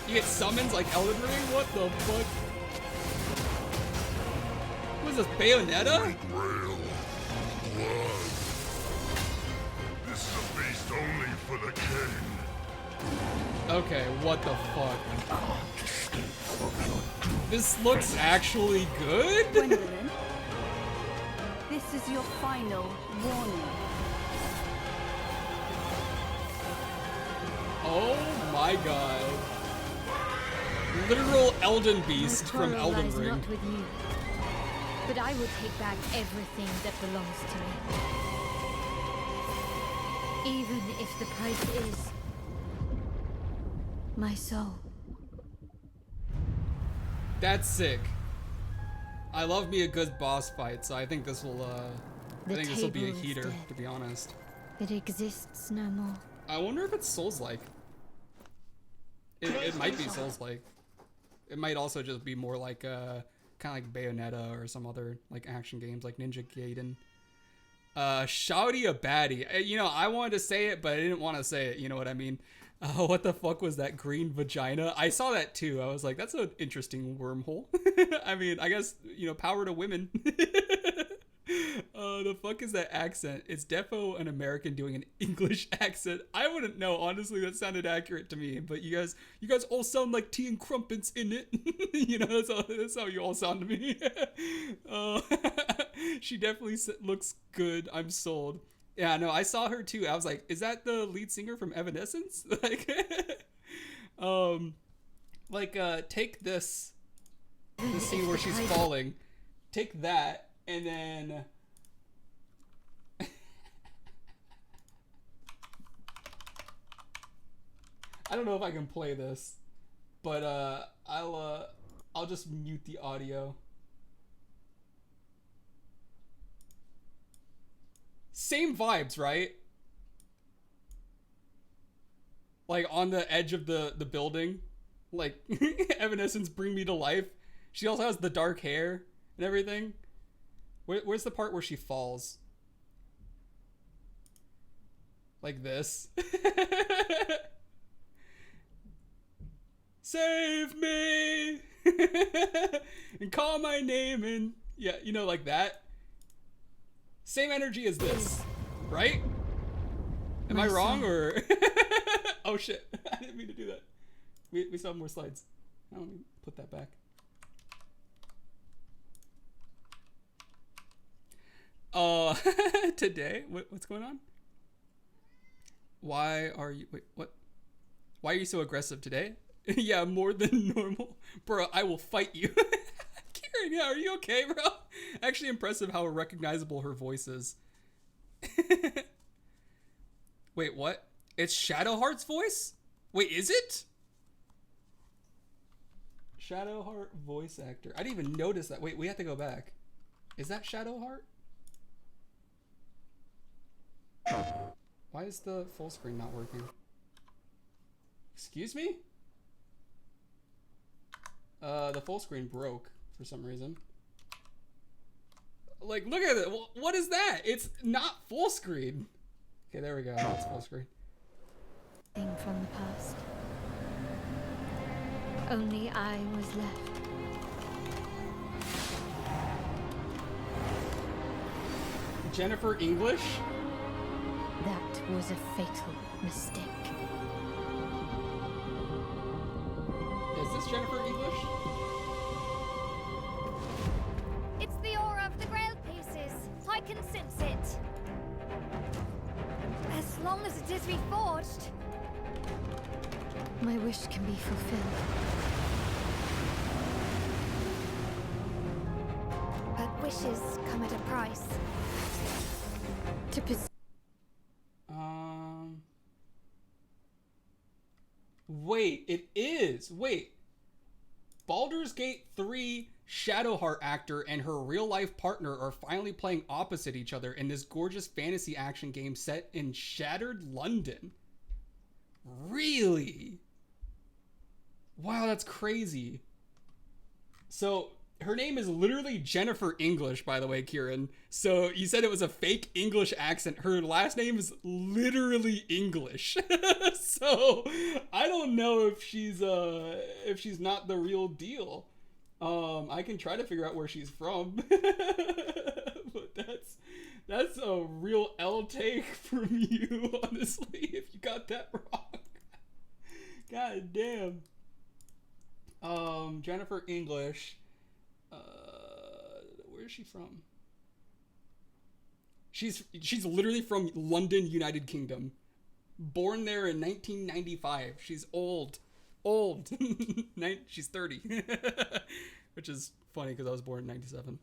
You get summons like Elden Ring? What the fuck? What is this, Bayonetta? Grail. Blood. This is a feast only for the king. Okay, what the fuck? This looks actually good? Gwendolyn, this is your final warning. Oh my god. Literal Elden Beast My from quarrel Elden lies Ring. not with you, but I will take back everything that belongs to me. Even if the price is my soul. That's sick. I love me a good boss fight, so I think this will The I think this will be a table is heater, dead. to be honest. It exists no more. I wonder if it's Souls-like. It might be Souls-like. It might also just be more like kind of like Bayonetta or some other like action games like Ninja Gaiden. Shouty a baddie. You know, I wanted to say it, but I didn't want to say it. You know what I mean? What the fuck was that green vagina? I saw that too. I was like, that's an interesting wormhole. I mean, I guess, you know, power to women. The fuck is that accent? It's defo an American doing an English accent. I wouldn't know. Honestly, that sounded accurate to me. But you guys all sound like tea and crumpets in it. You know, that's how you all sound to me. She definitely looks good. I'm sold. Yeah, no, I saw her too. I was like, is that the lead singer from Evanescence? Like, take this, the scene where she's falling. Take that, and then... I don't know if I can play this, but I'll just mute the audio. Same vibes, right? Like on the edge of the building, like Evanescence Bring Me to Life. She also has the dark hair and everything. Where's the part where she falls? Like this. Save me! And call my name, and yeah, you know, like that. Same energy as this, right? Am I wrong, or... Oh shit, I didn't mean to do that. We still have more slides. Let me put that back. Today, what's going on? Why are you, wait, what? Why are you so aggressive today? Yeah, more than normal. Bro, I will fight you. Karen, yeah, are you okay, bro? Actually impressive how recognizable her voice is. Wait, what? It's Shadowheart's voice? Wait, is it? Shadowheart voice actor. I didn't even notice that. Wait, we have to go back. Is that Shadowheart? Why is the full screen not working? Excuse me? The full screen broke for some reason. Like, look at it. What is that? It's not full screen. Okay, there we go. It's full screen. Thing from the past. Only I was left. Jennifer English? That was a fatal mistake. Is this Jennifer English? It's the aura of the Grail pieces. I can sense it. As long as it is reforged. My wish can be fulfilled. But wishes come at a price. To Wait, it is. Wait. Baldur's Gate 3 Shadowheart actor and her real-life partner are finally playing opposite each other in this gorgeous fantasy action game set in shattered London. Really? Wow, that's crazy. So, her name is literally Jennifer English, by the way, Kieran. So, you said it was a fake English accent. Her last name is literally English. So, I don't know if she's not the real deal. I can try to figure out where she's from. But that's a real L take from you, honestly, if you got that wrong. God damn. Jennifer English. Where is she from? She's literally from London, United Kingdom. Born there in 1995. She's old. She's 30. Which is funny because I was born in 97.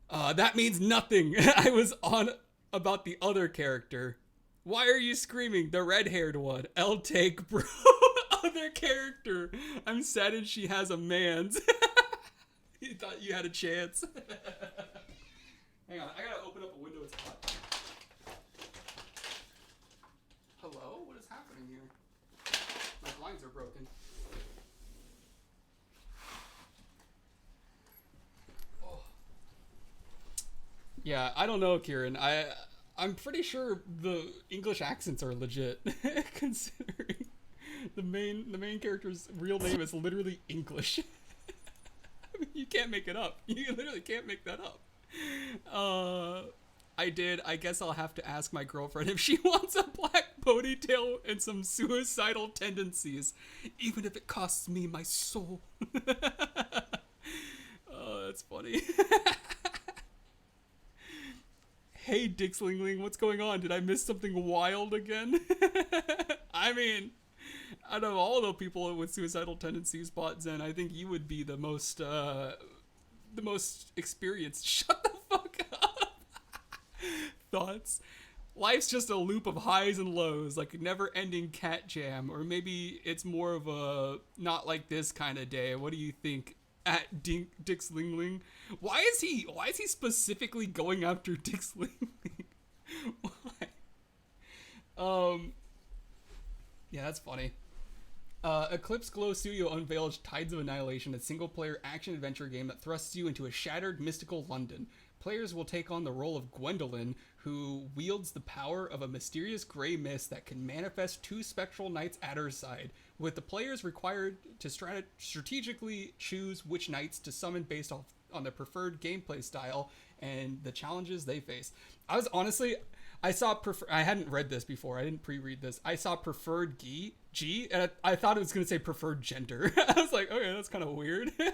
That means nothing. I was on about the other character. Why are you screaming? The red-haired one. L take, bro. Other character. I'm saddened she has a man's. You thought you had a chance. Hang on, I gotta open up a window. It's hot. Hello? What is happening here? My blinds are broken. Oh. Yeah, I don't know, Kieran. I'm pretty sure the English accents are legit, considering the main character's real name is literally English. I mean, you can't make it up. You literally can't make that up. I guess I'll have to ask my girlfriend if she wants a black ponytail and some suicidal tendencies, even if it costs me my soul. Oh, that's funny. Hey, Dixlingling, what's going on? Did I miss something wild again? I mean, out of all the people with suicidal tendencies, Bot Zen, I think you would be the most experienced. Shut the fuck up. Thoughts? Life's just a loop of highs and lows, like a never-ending cat jam, or maybe it's more of a not like this kind of day. What do you think? At Dixlingling? Why is he specifically going after Dixlingling? Why? Yeah, that's funny. Eclipse Glow Studio unveils Tides of Annihilation, a single-player action-adventure game that thrusts you into a shattered, mystical London. Players will take on the role of Gwendolyn, who wields the power of a mysterious gray mist that can manifest two spectral knights at her side, with the players required to strategically choose which knights to summon based on their preferred gameplay style and the challenges they face. I hadn't read this before. I didn't pre-read this. I saw preferred G, and I thought it was going to say preferred gender. I was like, okay, that's kind of weird. I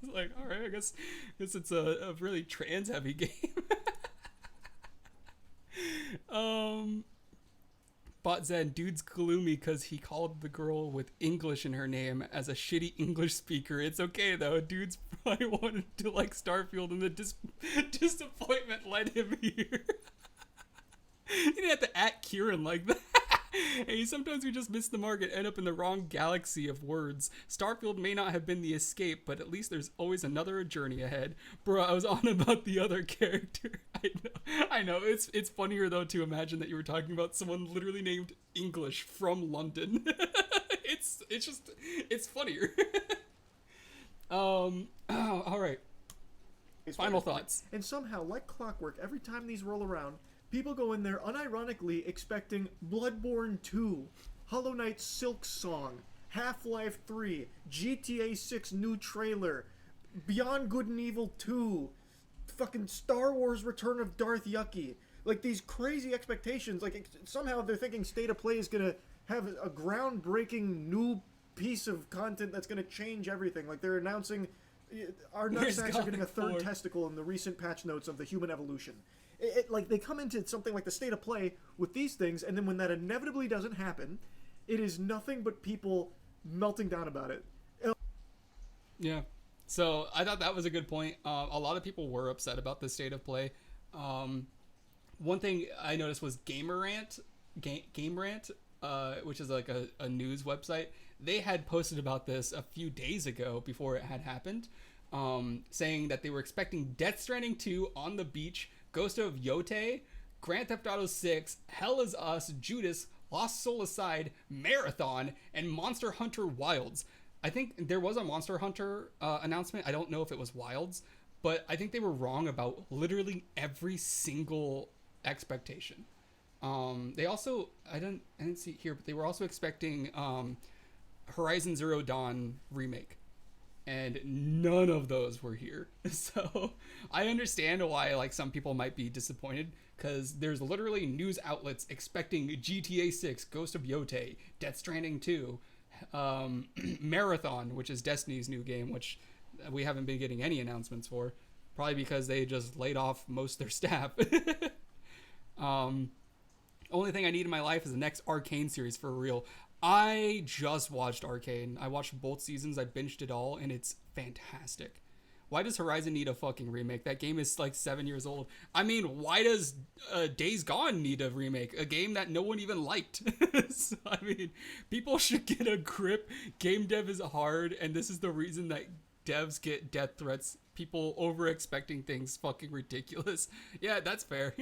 was like, all right, I guess it's a really trans-heavy game. Bot Zen, dude's gloomy because he called the girl with English in her name as a shitty English speaker. It's okay though. Dude's probably wanted to like Starfield, and the disappointment led him here. You didn't have to at Kieran like that. Hey, sometimes we just miss the mark and end up in the wrong galaxy of words. Starfield may not have been the escape, but at least there's always another journey ahead. Bro, I was on about the other character. I know. It's funnier though to imagine that you were talking about someone literally named English from London. It's funnier. All right. Final thoughts. And somehow, like clockwork, every time these roll around, people go in there unironically expecting Bloodborne 2, Hollow Knight Silk Song, Half-Life 3, GTA 6 new trailer, Beyond Good and Evil 2, fucking Star Wars Return of Darth Yucky. Like, these crazy expectations. Like, somehow they're thinking State of Play is gonna have a groundbreaking new piece of content that's gonna change everything. Like, they're announcing our nutsacks are getting a third testicle in the recent patch notes of the human evolution. Like, they come into something like the State of Play with these things, and then when that inevitably doesn't happen, it is nothing but people melting down about it. Yeah. So I thought that was a good point. A lot of people were upset about the State of Play. One thing I noticed was Game Rant, which is like a news website. They had posted about this a few days ago before it had happened, saying that they were expecting Death Stranding 2, On the Beach, Ghost of Yote, Grand Theft Auto 6, Hell Is Us, Judas, Lost Soul Aside, Marathon, and Monster Hunter Wilds. I think there was a Monster Hunter announcement. I don't know if it was Wilds, but I think they were wrong about literally every single expectation. They also, I didn't see it here, but they were also expecting Horizon Zero Dawn remake, and none of those were here. So I understand why like some people might be disappointed, because there's literally news outlets expecting GTA 6, Ghost of Yote, Death Stranding 2, Marathon, which is Destiny's new game, which we haven't been getting any announcements for, probably because they just laid off most of their staff. Only thing I need in my life is the next Arcane series for real. I just watched Arcane. I watched both seasons. I binged it all, and it's fantastic. Why does Horizon need a fucking remake? That game is like 7 years old. I mean, why does Days Gone need a remake? A game that no one even liked. So, I mean, people should get a grip. Game dev is hard, and this is the reason that devs get death threats. People over expecting things fucking ridiculous. Yeah, that's fair.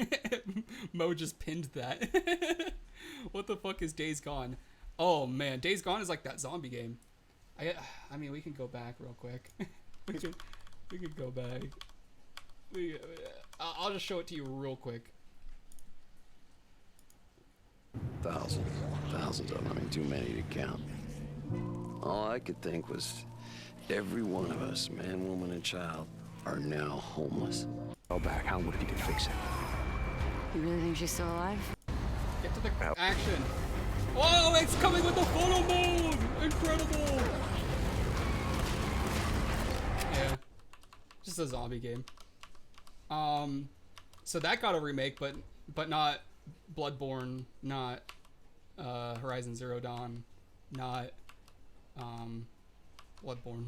Mo just pinned that. What the fuck is Days Gone? Oh man, Days Gone is like that zombie game. I mean, we can go back real quick. We could go back. I'll just show it to you real quick. Thousands of them. I mean, too many to count. All I could think was every one of us, man, woman, and child, are now homeless. Go back. How would you could fix it? You really think she's still alive? Get to the action. Whoa, it's coming with the photo mode! Incredible! Yeah. Just a zombie game. So that got a remake, but not Bloodborne, not Horizon Zero Dawn, not Bloodborne.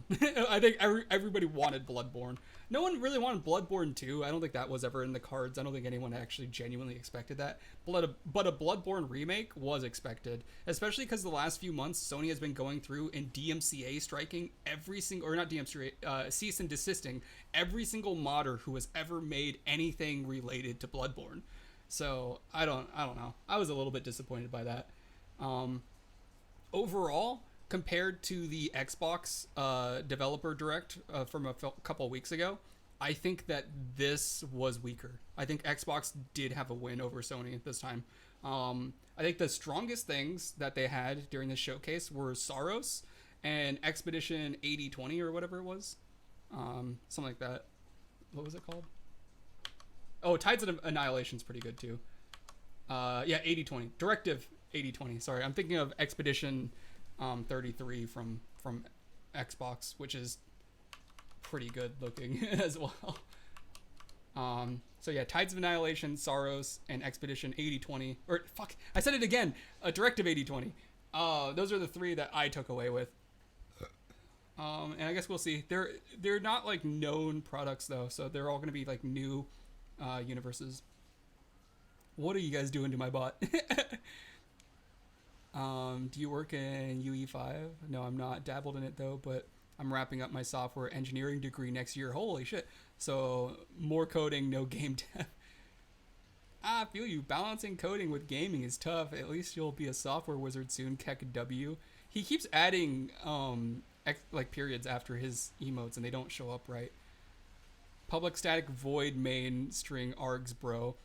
I think everybody wanted Bloodborne. No one really wanted Bloodborne 2. I don't think that was ever in the cards. I don't think anyone actually genuinely expected that. But a Bloodborne remake was expected, especially because the last few months Sony has been going through and DMCA striking every single, or not DMCA, cease and desisting every single modder who has ever made anything related to Bloodborne. So I don't know. I was a little bit disappointed by that. Overall, compared to the Xbox developer direct from a couple weeks ago, I think that this was weaker. I think Xbox did have a win over Sony this time. I think the strongest things that they had during the showcase were Saros and Expedition 8020 or whatever it was. Something like that. What was it called? Oh, Tides of Annihilation's pretty good too. Yeah, 8020. Directive 8020. Sorry, I'm thinking of Expedition 33 from Xbox, which is pretty good looking as well. So yeah, Tides of Annihilation, Saros, and Expedition 8020, or fuck, I said it again, Directive 8020. Those are the three that I took away with. And I guess we'll see. They're not like known products though, so they're all gonna be like new universes. What are you guys doing to my bot? Do you work in UE5? No, I'm not. Dabbled in it though, but I'm wrapping up my software engineering degree next year. Holy shit. So more coding, no game dev. I feel you. Balancing coding with gaming is tough. At least you'll be a software wizard soon, Kek W. He keeps adding like periods after his emotes and they don't show up right. Public static void main string args, bro.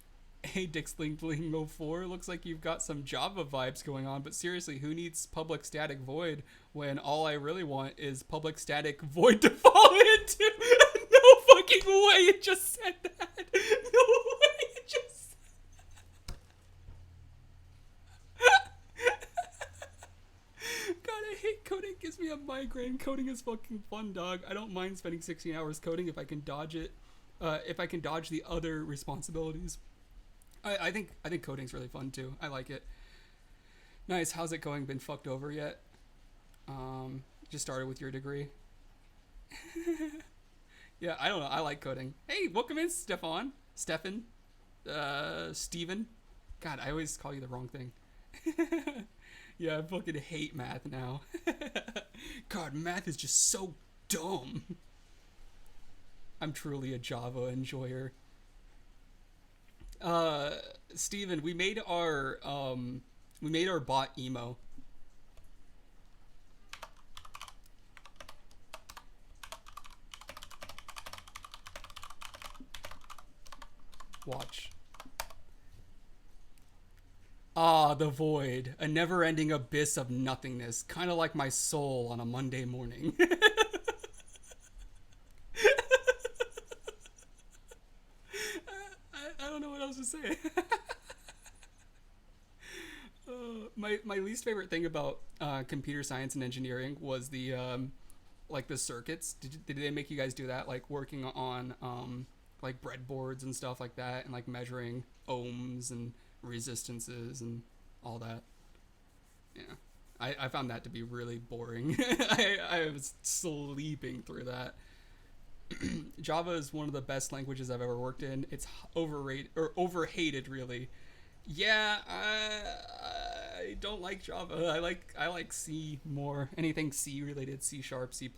Hey, Dixling04, looks like you've got some Java vibes going on, but seriously, who needs public static void when all I really want is public static void to fall into? No fucking way it just said that. No way it just God, I hate coding. It gives me a migraine. Coding is fucking fun, dog. I don't mind spending 16 hours coding if I can dodge it. If I can dodge the other responsibilities. I think coding's really fun too. I like it. Nice. How's it going? Been fucked over yet? Just started with your degree. Yeah, I don't know. I like coding. Hey, welcome in, Stefan. Steven. God, I always call you the wrong thing. Yeah, I fucking hate math now. God, math is just so dumb. I'm truly a Java enjoyer. Steven, we made our bot emo. Watch. Ah, the void. A never-ending abyss of nothingness. Kind of like my soul on a Monday morning. I don't know what else to say. My least favorite thing about computer science and engineering was the like the circuits. Did they make you guys do that? Like working on like breadboards and stuff like that, and like measuring ohms and resistances and all that. Yeah, I found that to be really boring. I was sleeping through that. Java is one of the best languages I've ever worked in. It's overrated or overhated, really. Yeah, I don't like Java. I like C more. Anything C related, C#, C++,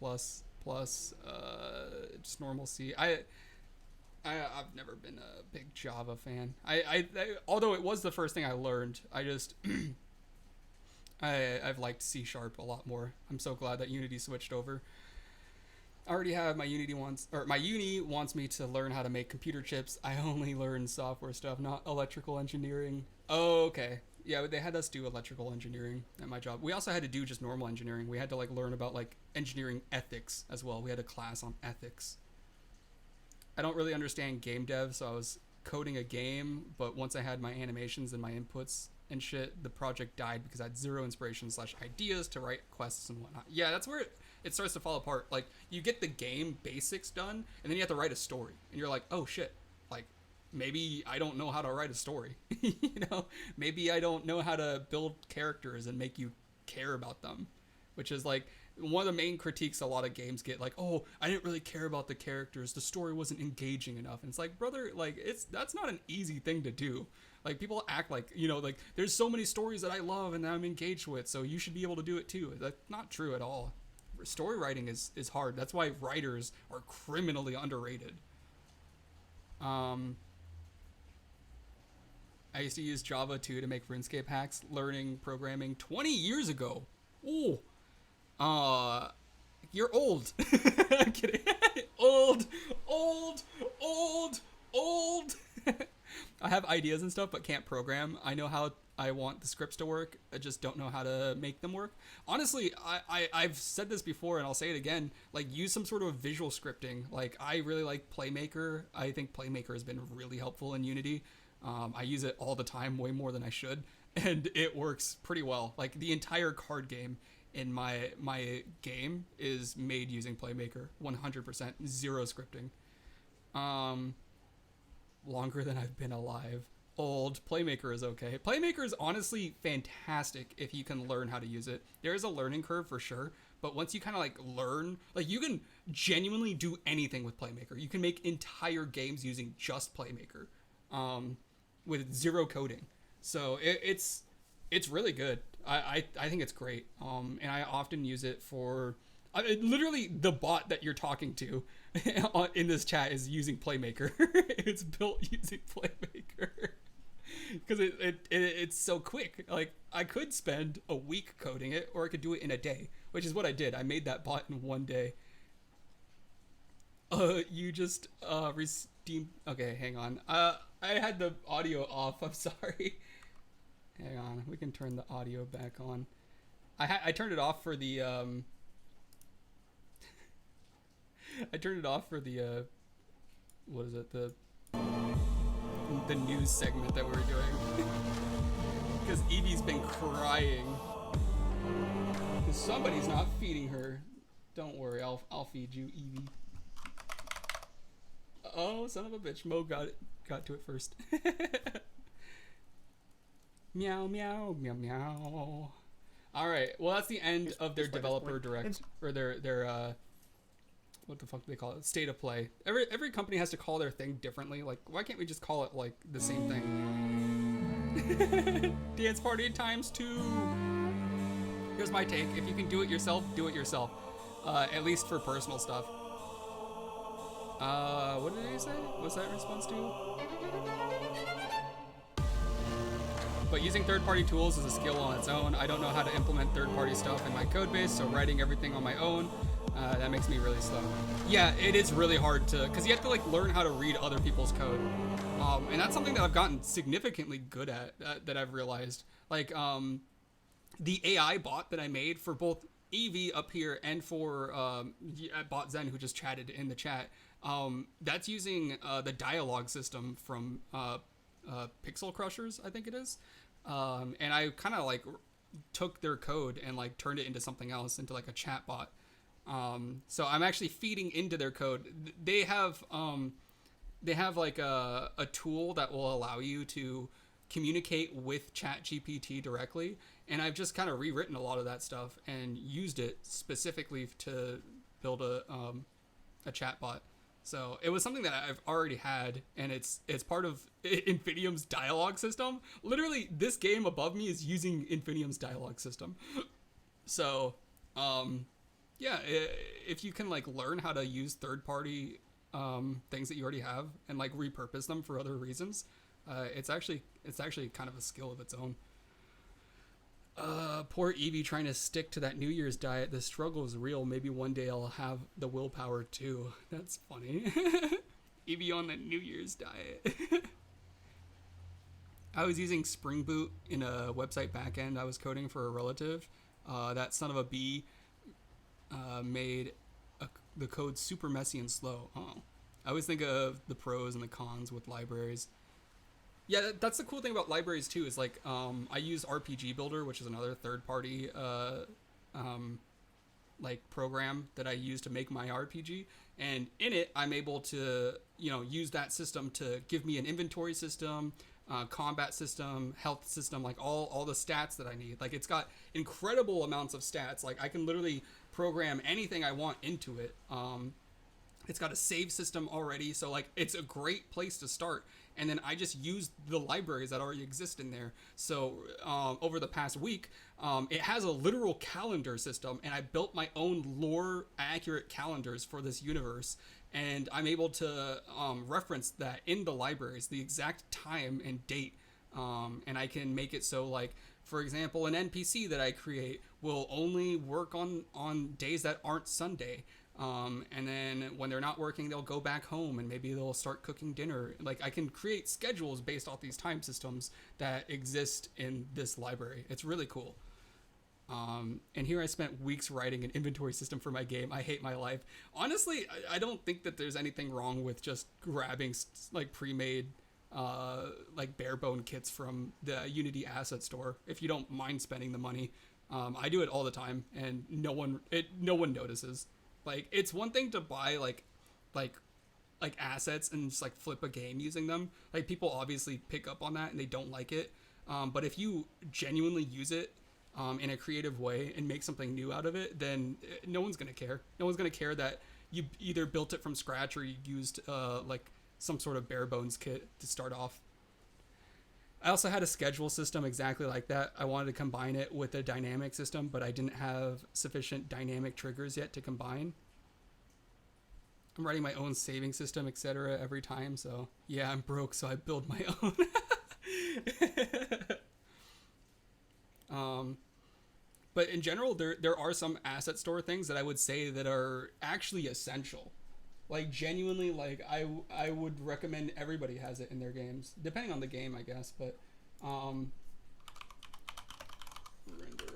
just normal C. I've never been a big Java fan. I although it was the first thing I learned, I just I've liked C# a lot more. I'm so glad that Unity switched over. I already have my uni wants me to learn how to make computer chips. I only learn software stuff, not electrical engineering. Oh, okay. Yeah, they had us do electrical engineering at my job. We also had to do just normal engineering. We had to like learn about like engineering ethics as well. We had a class on ethics. I don't really understand game dev, so I was coding a game, but once I had my animations and my inputs and shit, the project died because I had zero inspiration / ideas to write quests and whatnot. Yeah, that's where it starts to fall apart. Like, you get the game basics done, and then you have to write a story. And you're like, oh shit, like, maybe I don't know how to write a story. You know? Maybe I don't know how to build characters and make you care about them. Which is like, one of the main critiques a lot of games get, like, oh, I didn't really care about the characters, the story wasn't engaging enough. And it's like, brother, like, that's not an easy thing to do. Like, people act like, you know, like, there's so many stories that I love and that I'm engaged with, so you should be able to do it too. That's not true at all. Story writing is hard. That's why writers are criminally underrated. I used to use Java 2 to make RuneScape hacks, learning programming 20 years ago. Ooh. You're old. I'm kidding. Old. I have ideas and stuff, but can't program. I know how I want the scripts to work. I just don't know how to make them work. Honestly, I've said this before and I'll say it again. Like, use some sort of visual scripting. Like, I really like Playmaker. I think Playmaker has been really helpful in Unity. I use it all the time, way more than I should. And it works pretty well. Like, the entire card game in my game is made using Playmaker. 100%. Zero scripting. Longer than I've been alive. Old. Playmaker is okay. Playmaker is honestly fantastic if you can learn how to use it. There is a learning curve for sure, but once you kind of like learn, like, you can genuinely do anything with Playmaker. You can make entire games using just Playmaker, with zero coding. So it's really good. I think it's great. And I often use it for literally the bot that you're talking to in this chat is using Playmaker. It's built using Playmaker because it's so quick. Like, I could spend a week coding it, or I could do it in a day, which is what I did. I made that bot in one day. You just redeemed. Okay, hang on. I had the audio off. I'm sorry. Hang on. We can turn the audio back on. I turned it off for the I turned it off for the what is it, the news segment that we were doing. Because Evie's been crying because somebody's not feeding her. Don't worry, I'll feed you, Evie. Oh, son of a bitch! Mo got to it first. Meow meow meow meow. All right, well that's the end of their developer direct, or their what the fuck do they call it? State of play. Every company has to call their thing differently. Like, why can't we just call it like the same thing? Dance party ×2. Here's my take: if you can do it yourself, do it yourself. At least for personal stuff. What did he say? What's that response to? But using third-party tools is a skill on its own. I don't know how to implement third-party stuff in my code base, so writing everything on my own, that makes me really slow. Yeah, it is really hard to, because you have to like learn how to read other people's code. And that's something that I've gotten significantly good at, that I've realized. Like, the AI bot that I made for both Evie up here and for Bot Zen, who just chatted in the chat, that's using the dialogue system from Pixel Crushers, I think it is. And I kind of like took their code and like turned it into something else, into like a chat bot. So I'm actually feeding into their code. They have like a tool that will allow you to communicate with ChatGPT directly, and I've just kind of rewritten a lot of that stuff and used it specifically to build a chatbot. So it was something that I've already had, and it's part of Infinium's dialogue system. Literally, this game above me is using Infinium's dialogue system. So, yeah, if you can like learn how to use third-party things that you already have and like repurpose them for other reasons, it's actually kind of a skill of its own. Poor Evie trying to stick to that New Year's diet. The struggle is real. Maybe one day I'll have the willpower too. That's funny. Evie on the New Year's diet. I was using Spring Boot in a website backend. I was coding for a relative. That son of a bee made the code super messy and slow. Oh, I always think of the pros and the cons with libraries. Yeah, that's the cool thing about libraries too, is like I use RPG Builder, which is another third-party like program that I use to make my RPG, and in it I'm able to use that system to give me an inventory system, combat system, health system, like all the stats that I need. Like, it's got incredible amounts of stats. Like, I can literally program anything I want into it. It's got a save system already, so like it's a great place to start. And then I just use the libraries that already exist in there. So over the past week, it has a literal calendar system, and I built my own lore accurate calendars for this universe. And I'm able to reference that in the libraries, the exact time and date. And I can make it so, like, for example, an NPC that I create will only work on days that aren't Sunday. And then when they're not working, they'll go back home and maybe they'll start cooking dinner. Like, I can create schedules based off these time systems that exist in this library. It's really cool. And here I spent weeks writing an inventory system for my game. I hate my life. Honestly, I don't think that there's anything wrong with just grabbing like pre-made like bare bone kits from the Unity asset store if you don't mind spending the money. I do it all the time, and no one notices. Like, it's one thing to buy like assets and just like flip a game using them. Like, people obviously pick up on that and they don't like it. But if you genuinely use it in a creative way and make something new out of it, then no one's gonna care. No one's gonna care that you either built it from scratch or you used like some sort of bare bones kit to start off. I also had a schedule system exactly like that. I wanted to combine it with a dynamic system, but I didn't have sufficient dynamic triggers yet to combine. I'm writing my own saving system, etc. every time, so yeah, I'm broke, so I build my own. But in general, there are some asset store things that I would say that are actually essential. Like genuinely, like I would recommend everybody has it in their games, depending on the game, I guess. But render.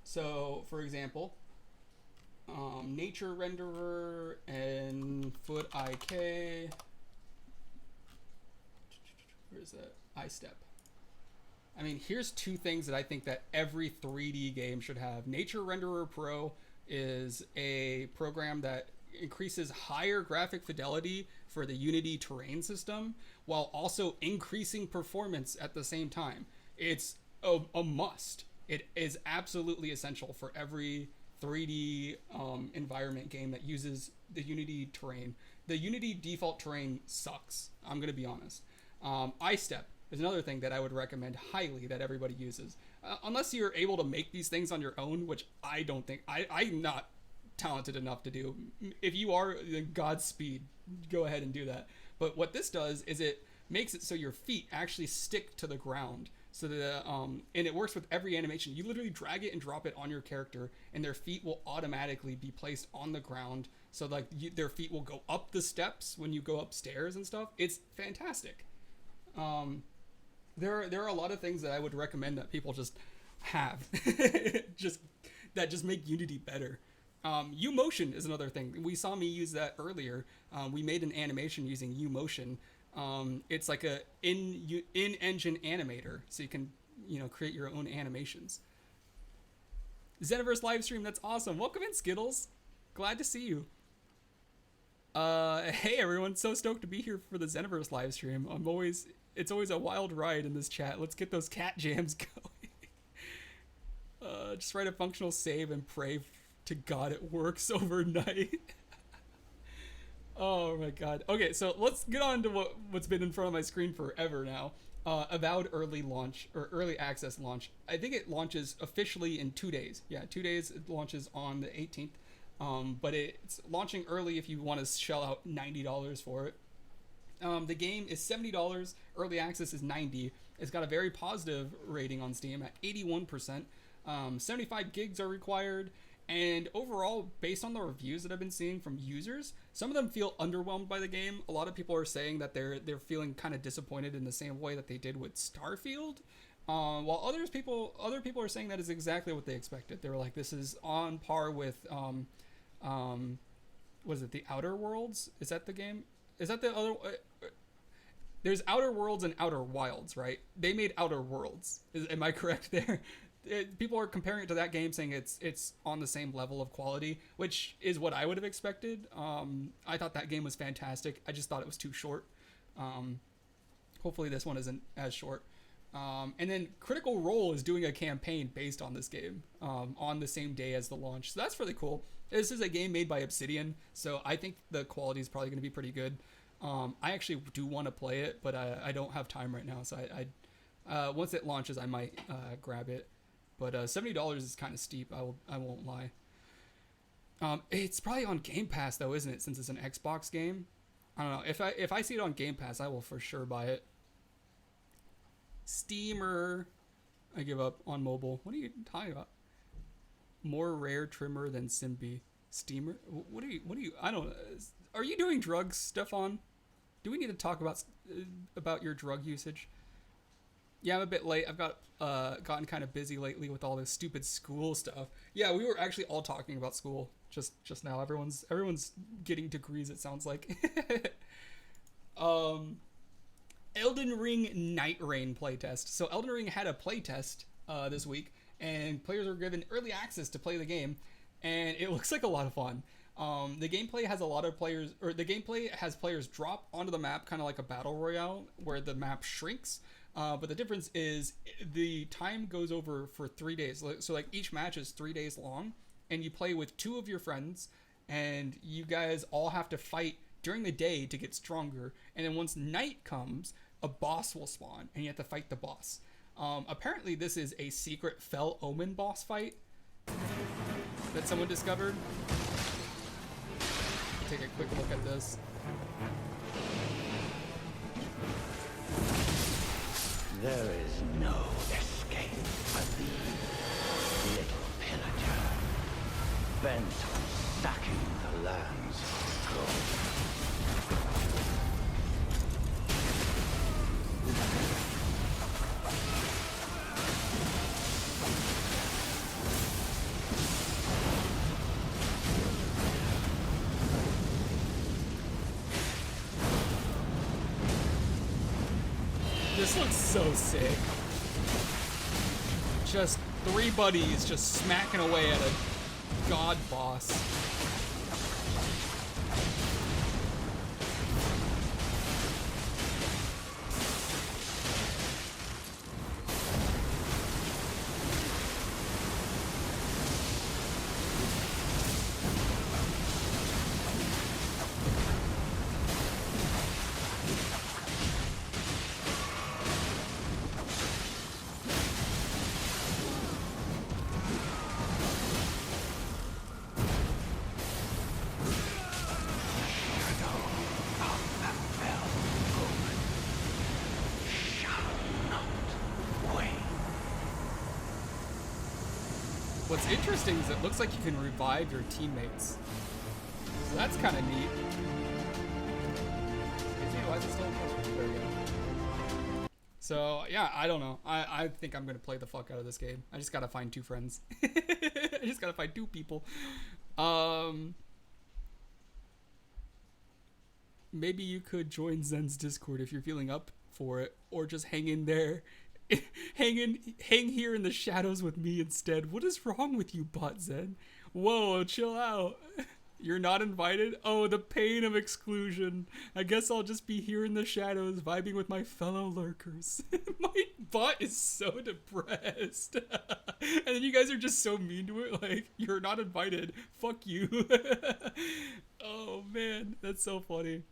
So for example, nature renderer and foot IK. Where's that? iStep. I mean, here's two things that I think that every 3D game should have. Nature Renderer Pro is a program that increases higher graphic fidelity for the Unity terrain system while also increasing performance at the same time. It's a must. It is absolutely essential for every 3D environment game that uses the Unity terrain. The Unity default terrain sucks. I'm going to be honest. iStep is another thing that I would recommend highly that everybody uses. Unless you're able to make these things on your own, which I don't think, I'm not talented enough to do. If you are, then Godspeed, go ahead and do that. But what this does is it makes it so your feet actually stick to the ground. So that, and it works with every animation. You literally drag it and drop it on your character, and their feet will automatically be placed on the ground. So like their feet will go up the steps when you go upstairs and stuff. It's fantastic. There are a lot of things that I would recommend that people just have, just make Unity better. U-Motion is another thing. We saw me use that earlier. We made an animation using U-Motion. It's like a in-engine animator, so you can create your own animations. Xenoverse livestream, that's awesome. Welcome in, Skittles. Glad to see you. Hey everyone, so stoked to be here for the Xenoverse livestream. It's always a wild ride in this chat. Let's get those cat jams going. Just write a functional save and pray to God it works overnight. Oh my god. Okay, so let's get on to what's been in front of my screen forever now. Avowed early launch, or early access launch. I think it launches officially in 2 days. Yeah, 2 days. It launches on the 18th. But it's launching early if you want to shell out $90 for it. The game is $70. Early access is $90. It's got a very positive rating on Steam at 81%. 75 gigs are required. And overall, based on the reviews that I've been seeing from users, some of them feel underwhelmed by the game. A lot of people are saying that they're feeling kind of disappointed in the same way that they did with Starfield. While other people are saying that is exactly what they expected. They were like, this is on par with was it the Outer Worlds? Is that the game? Is that the other? There's Outer Worlds and Outer Wilds, right? They made Outer Worlds. Am I correct there? People are comparing it to that game, saying it's on the same level of quality, which is what I would have expected. I thought that game was fantastic. I just thought it was too short. Hopefully this one isn't as short. And then Critical Role is doing a campaign based on this game on the same day as the launch. So that's really cool. This is a game made by Obsidian, so I think the quality is probably going to be pretty good. I actually do want to play it, but I don't have time right now. So I once it launches, I might grab it. But $70 is kind of steep. I won't lie. It's probably on Game Pass though, isn't it? Since it's an Xbox game. I don't know. If I see it on Game Pass, I will for sure buy it. Steamer. I give up on mobile. What are you talking about? More rare trimmer than Simbi. Steamer? What are you? I don't know. Are you doing drugs, Stefan? Do we need to talk about your drug usage? Yeah, I'm a bit late. I've gotten kind of busy lately with all this stupid school stuff. Yeah, we were actually all talking about school just now. Everyone's getting degrees, it sounds like. Elden Ring Night Rain playtest. So Elden Ring had a playtest this week, and players were given early access to play the game, and it looks like a lot of fun. The gameplay has players drop onto the map, kind of like a battle royale, where the map shrinks. But the difference is the time goes over for 3 days. So like each match is 3 days long, and you play with 2 of your friends, and you guys all have to fight during the day to get stronger. And then once night comes, a boss will spawn, and you have to fight the boss. Apparently this is a secret Fell Omen boss fight that someone discovered. Take a quick look at this. There is no escape for thee, little pillager, bent on sacking the lands of gold. This looks so sick. Just 3 buddies just smacking away at a god boss. What's interesting is it looks like you can revive your teammates. So that's kind of neat. Why is it still there we go. So yeah, I don't know. I think I'm gonna play the fuck out of this game. I just gotta find 2 friends. I just gotta find 2 people. Maybe you could join Zen's Discord if you're feeling up for it, or just hang in there. Hang here in the shadows with me instead. What is wrong with you, Bot Zen? Whoa, chill out. You're not invited? Oh, the pain of exclusion. I guess I'll just be here in the shadows, vibing with my fellow lurkers. My bot is so depressed. And then you guys are just so mean to it, like, you're not invited. Fuck you. Oh man, that's so funny.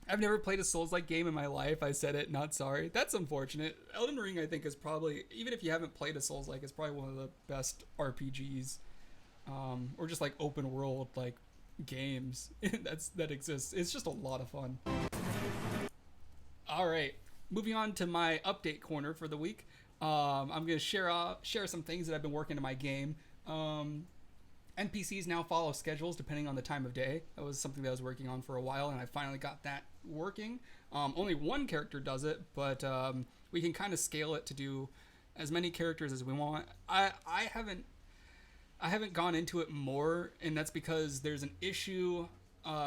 I've never played a Souls-like game in my life. I said it, not sorry. That's unfortunate. Elden Ring, I think, is probably, even if you haven't played a Souls-like, it's probably one of the best RPGs, or just like open world like games that exists. It's just a lot of fun. All right, moving on to my update corner for the week. I'm gonna share some things that I've been working in my game. NPCs now follow schedules depending on the time of day. That was something that I was working on for a while, and I finally got that working. Only one character does it, but we can kind of scale it to do as many characters as we want. I haven't gone into it more, and that's because there's an issue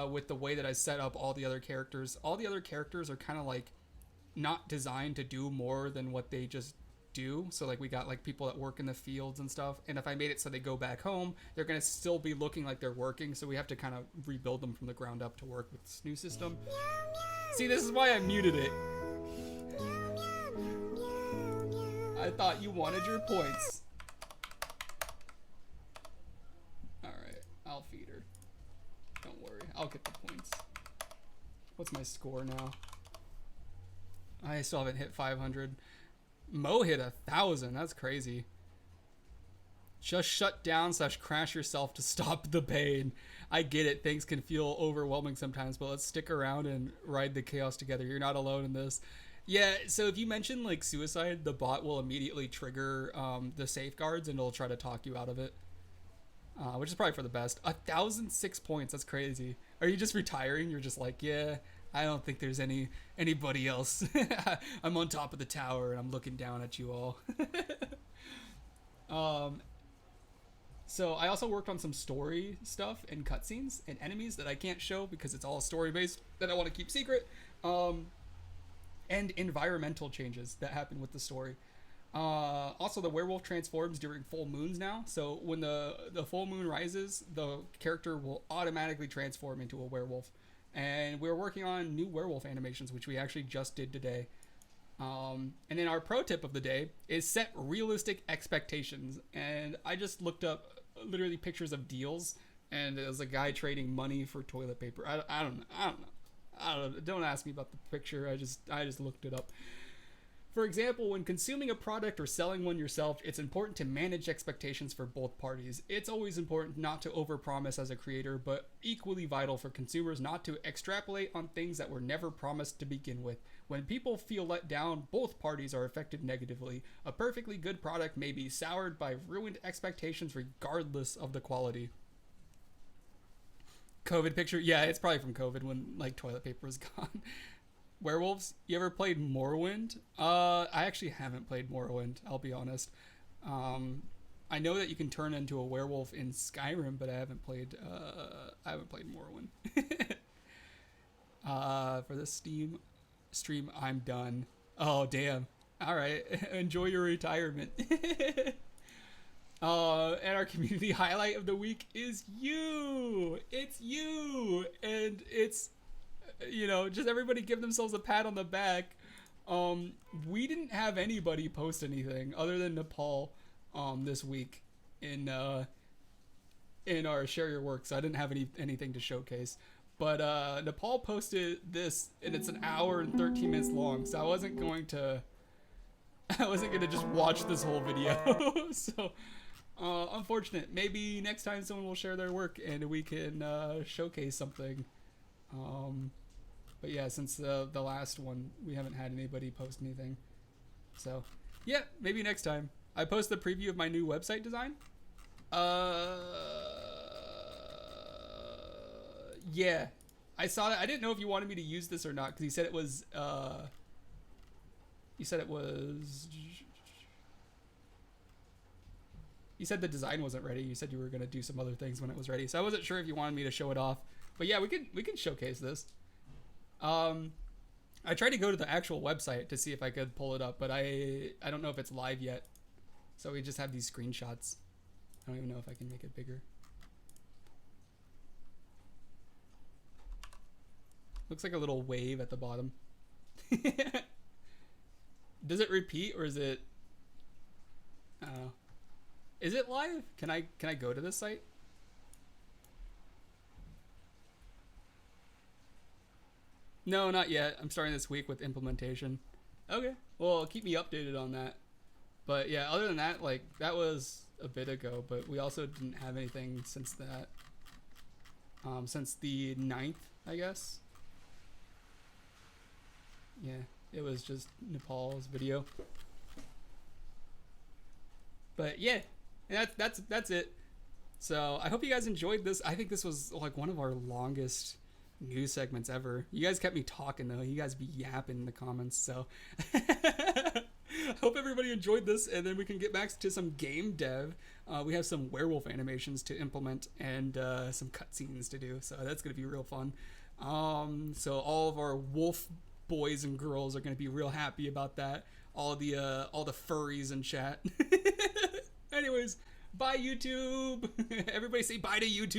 with the way that I set up all the other characters. All the other characters are kind of like not designed to do more than what they just do. So like we got like people that work in the fields and stuff, and if I made it so they go back home, they're gonna still be looking like they're working, so we have to kind of rebuild them from the ground up to work with this new system. See, this is why I muted it. I thought you wanted your points. Alright, I'll feed her. Don't worry, I'll get the points. What's my score now? I still haven't hit 500. Mo hit 1,000. That's crazy. Just shut down / crash yourself to stop the pain. I get it. Things can feel overwhelming sometimes, but let's stick around and ride the chaos together. You're not alone in this. Yeah, so if you mention like suicide, the bot will immediately trigger the safeguards and it'll try to talk you out of it. Which is probably for the best. 1,006 points. That's crazy. Are you just retiring? You're just like, yeah, I don't think there's anybody else. I'm on top of the tower and I'm looking down at you all. So I also worked on some story stuff and cutscenes and enemies that I can't show because it's all story based that I want to keep secret. And environmental changes that happen with the story. Also, the werewolf transforms during full moons now. So when the full moon rises, the character will automatically transform into a werewolf. And we're working on new werewolf animations, which we actually just did today. And then our pro tip of the day is set realistic expectations. And I just looked up literally pictures of deals, and it was a guy trading money for toilet paper. I don't know. Don't ask me about the picture. I just looked it up. For example, when consuming a product or selling one yourself, it's important to manage expectations for both parties. It's always important not to overpromise as a creator, but equally vital for consumers not to extrapolate on things that were never promised to begin with. When people feel let down, both parties are affected negatively. A perfectly good product may be soured by ruined expectations regardless of the quality. COVID picture? Yeah, it's probably from COVID when like toilet paper was gone. Werewolves? You ever played Morrowind? I actually haven't played Morrowind, I'll be honest. I know that you can turn into a werewolf in Skyrim, but I haven't played Morrowind. For this stream, I'm done. Oh, damn. All right. Enjoy your retirement. And our community highlight of the week is you. It's you. And it's, you know, just everybody give themselves a pat on the back. We didn't have anybody post anything other than Nepal this week in our share your work, so I didn't have anything to showcase. But Nepal posted this, and it's an hour and 13 minutes long, so I wasn't going to just watch this whole video. So unfortunate. Maybe next time someone will share their work and we can showcase something. But yeah, since the last one, we haven't had anybody post anything. So yeah, maybe next time. I posted the preview of my new website design. Yeah, I saw that. I didn't know if you wanted me to use this or not, because he said it was, you said the design wasn't ready. You said you were going to do some other things when it was ready. So I wasn't sure if you wanted me to show it off, but yeah, we can showcase this. I tried to go to the actual website to see if I could pull it up, but I don't know if it's live yet. So we just have these screenshots. I don't even know if I can make it bigger. Looks like a little wave at the bottom. Does it repeat, or is it, I don't know. Is it live? Can I go to this site? No, not yet. I'm starting this week with implementation. Okay. Well, keep me updated on that. But yeah, other than that, like, that was a bit ago, but we also didn't have anything since that. Since the 9th, I guess. Yeah, it was just Nepal's video. But yeah, that's it. So I hope you guys enjoyed this. I think this was like one of our longest news segments ever. You guys kept me talking though. You guys be yapping in the comments. So hope everybody enjoyed this, and then we can get back to some game dev. We have some werewolf animations to implement and some cutscenes to do. So that's gonna be real fun. So all of our wolf boys and girls are gonna be real happy about that. All the furries in chat. Anyways, bye YouTube. Everybody say bye to YouTube.